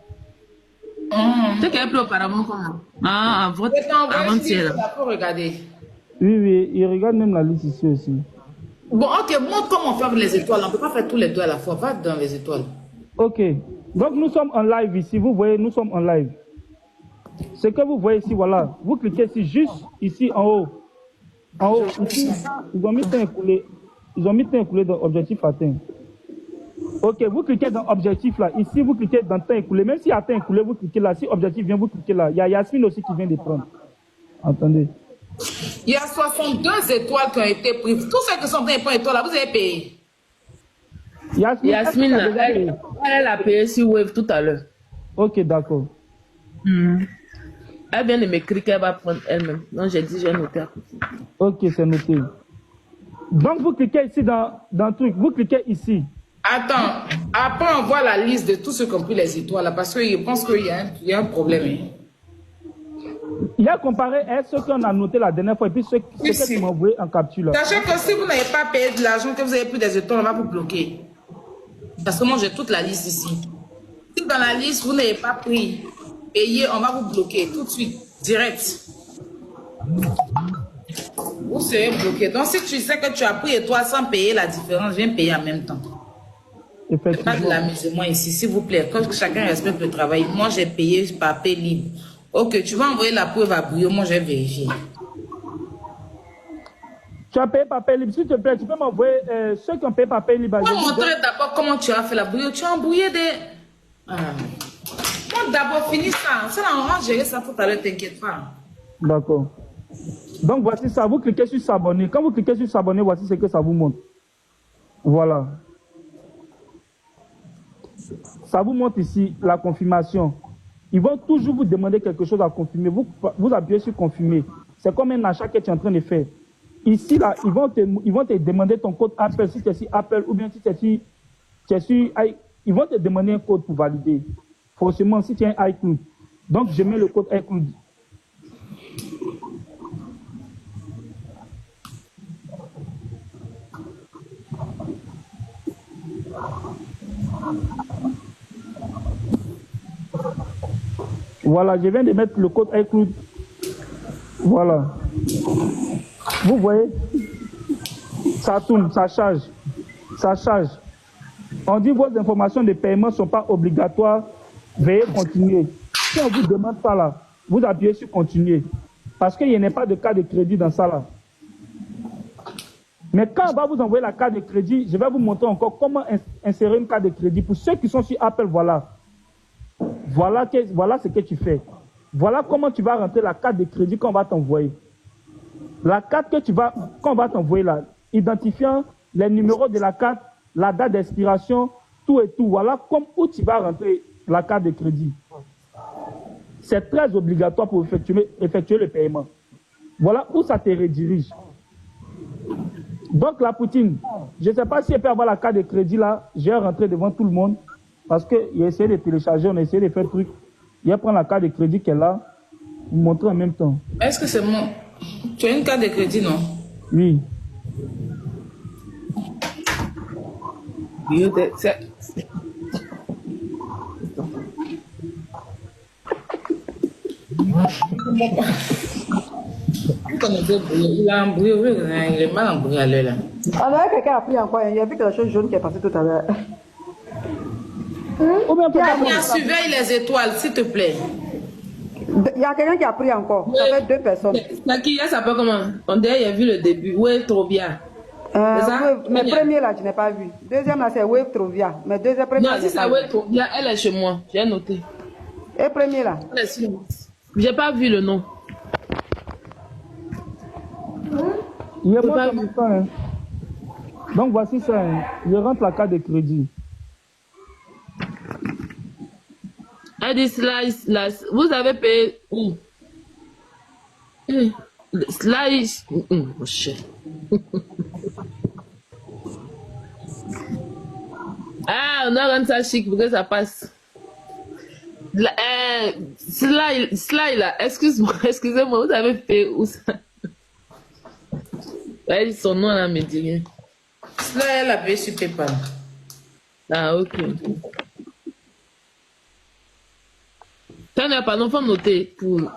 Tu sais qu'elle a pris auparavant comment? Ah, avant-hier. Il faut regarder. Oui, oui, il regarde même la liste ici aussi. Bon, ok, montre comment faire les étoiles. On ne peut pas faire tous les deux à la fois. Va dans les étoiles. Ok. Donc, nous sommes en live ici. Vous voyez, nous sommes en live. Ce que vous voyez ici, voilà. Vous cliquez ici, juste ici en haut. En haut, ici, ils ont mis temps écoulé. Ils ont mis temps écoulé dans objectif atteint. Ok, vous cliquez dans objectif là. Ici, vous cliquez dans temps écoulé. Même si atteint écoulé, vous cliquez là. Si objectif vient, vous cliquez là. Il y a Yasmine aussi qui vient de prendre. Attendez. Il y a 62 étoiles qui ont été prises. Tous ceux qui sont dans les points étoiles là, vous avez payé. Yasmine, elle a payé sur Wave tout à l'heure. Ok, d'accord. Elle vient de m'écrire qu'elle va prendre elle-même. Donc j'ai dit, j'ai noté à côté. Ok, c'est noté. Donc vous cliquez ici dans le truc. Vous cliquez ici. Attends, après on voit la liste de tous ceux qui ont pris les étoiles là, parce que je pense qu'il y a un problème. Hein. Il y a comparé à ce qu'on a noté la dernière fois et puis ce que tu m'as envoyé en capture là. Sachez que si vous n'avez pas payé de l'argent, que vous avez pris des étoiles, on va vous bloquer. Parce que moi j'ai toute la liste ici. Si dans la liste vous n'avez pas pris, payé, on va vous bloquer tout de suite, direct. Vous serez bloqué. Donc si tu sais que tu as pris étoile sans payer la différence, viens payer en même temps. Pas de l'amusement ici, s'il vous plaît. Que chacun respecte le travail. Moi, j'ai payé par paie libre. Ok, tu vas envoyer la preuve à Bouillot. Moi, j'ai vérifié. Tu as payé par paie libre. S'il te plaît, tu peux m'envoyer ceux qui ont payé par paie libre. Moi, montrer d'abord comment tu as fait la Bouillot. Tu as embrouillé des... Moi, d'abord, finis ça. Ça, on va gérer ça tout à l'heure, t'inquiète pas. D'accord. Donc, voici ça. Vous cliquez sur s'abonner. Quand vous cliquez sur s'abonner, voici ce que ça vous montre. Voilà. Ça vous montre ici la confirmation. Ils vont toujours vous demander quelque chose à confirmer. Vous appuyez sur confirmer. C'est comme un achat que tu es en train de faire. Ici, là, ils vont te demander ton code Apple, si tu es sur Apple ou bien si tu es sur ils vont te demander un code pour valider. Forcément, si tu as un iCloud. Donc, je mets le code iCloud. Voilà, je viens de mettre le code iCloud. Voilà. Vous voyez, ça tourne, ça charge. Ça charge. On dit vos informations de paiement ne sont pas obligatoires. Veuillez continuer. Si on vous demande ça là, vous appuyez sur continuer. Parce qu'il n'y a pas de carte de crédit dans ça là. Mais quand on va vous envoyer la carte de crédit, je vais vous montrer encore comment insérer une carte de crédit. Pour ceux qui sont sur Apple, voilà. Voilà ce que tu fais. Voilà comment tu vas rentrer la carte de crédit qu'on va t'envoyer. La carte qu'on va t'envoyer là, identifiant les numéros de la carte, la date d'expiration, tout et tout. Voilà comme où tu vas rentrer la carte de crédit. C'est très obligatoire pour effectuer le paiement. Voilà où ça te redirige. Donc la Poutine, je ne sais pas si elle peut avoir la carte de crédit là, j'ai rentré devant tout le monde parce qu'il a essayé de télécharger, on a essayé de faire le truc. Il prend la carte de crédit qu'elle a, vous montrer en même temps. Est-ce que c'est moi? Tu as une carte de crédit, non? Oui. Il a embrouillé, il est mal embrouillé à l'heure là. Ah, là, quelqu'un a pris encore. Il y a vu quelque chose de jaune qui est passé tout à l'heure. Surveille les étoiles, s'il te plaît. Il y a quelqu'un qui a pris encore. Ça fait 2 personnes. Qui elle s'appelle comment? On dirait qu'il a vu le début. Ouais, trop bien. Mais premier là, je n'ai pas vu. Deuxième là, c'est Wave Trovia. Mais deuxième, premier non, si c'est Wave Trovia, elle est chez moi. J'ai noté. Et premier là? J'ai pas vu le nom. Il est pas vu ça, hein. Donc voici ça. Hein. Je rentre la carte de crédit. Elle dit slice. Vous avez payé où? Slice. Oh, shit. Ah, on doit rendre ça chic pour que ça passe. Sly là, excusez-moi, vous avez payé où ça? Elle dit son nom là, me dit rien. Sly, elle a payé sur PayPal. Ah, ok. T'as pas d'enfant noté pour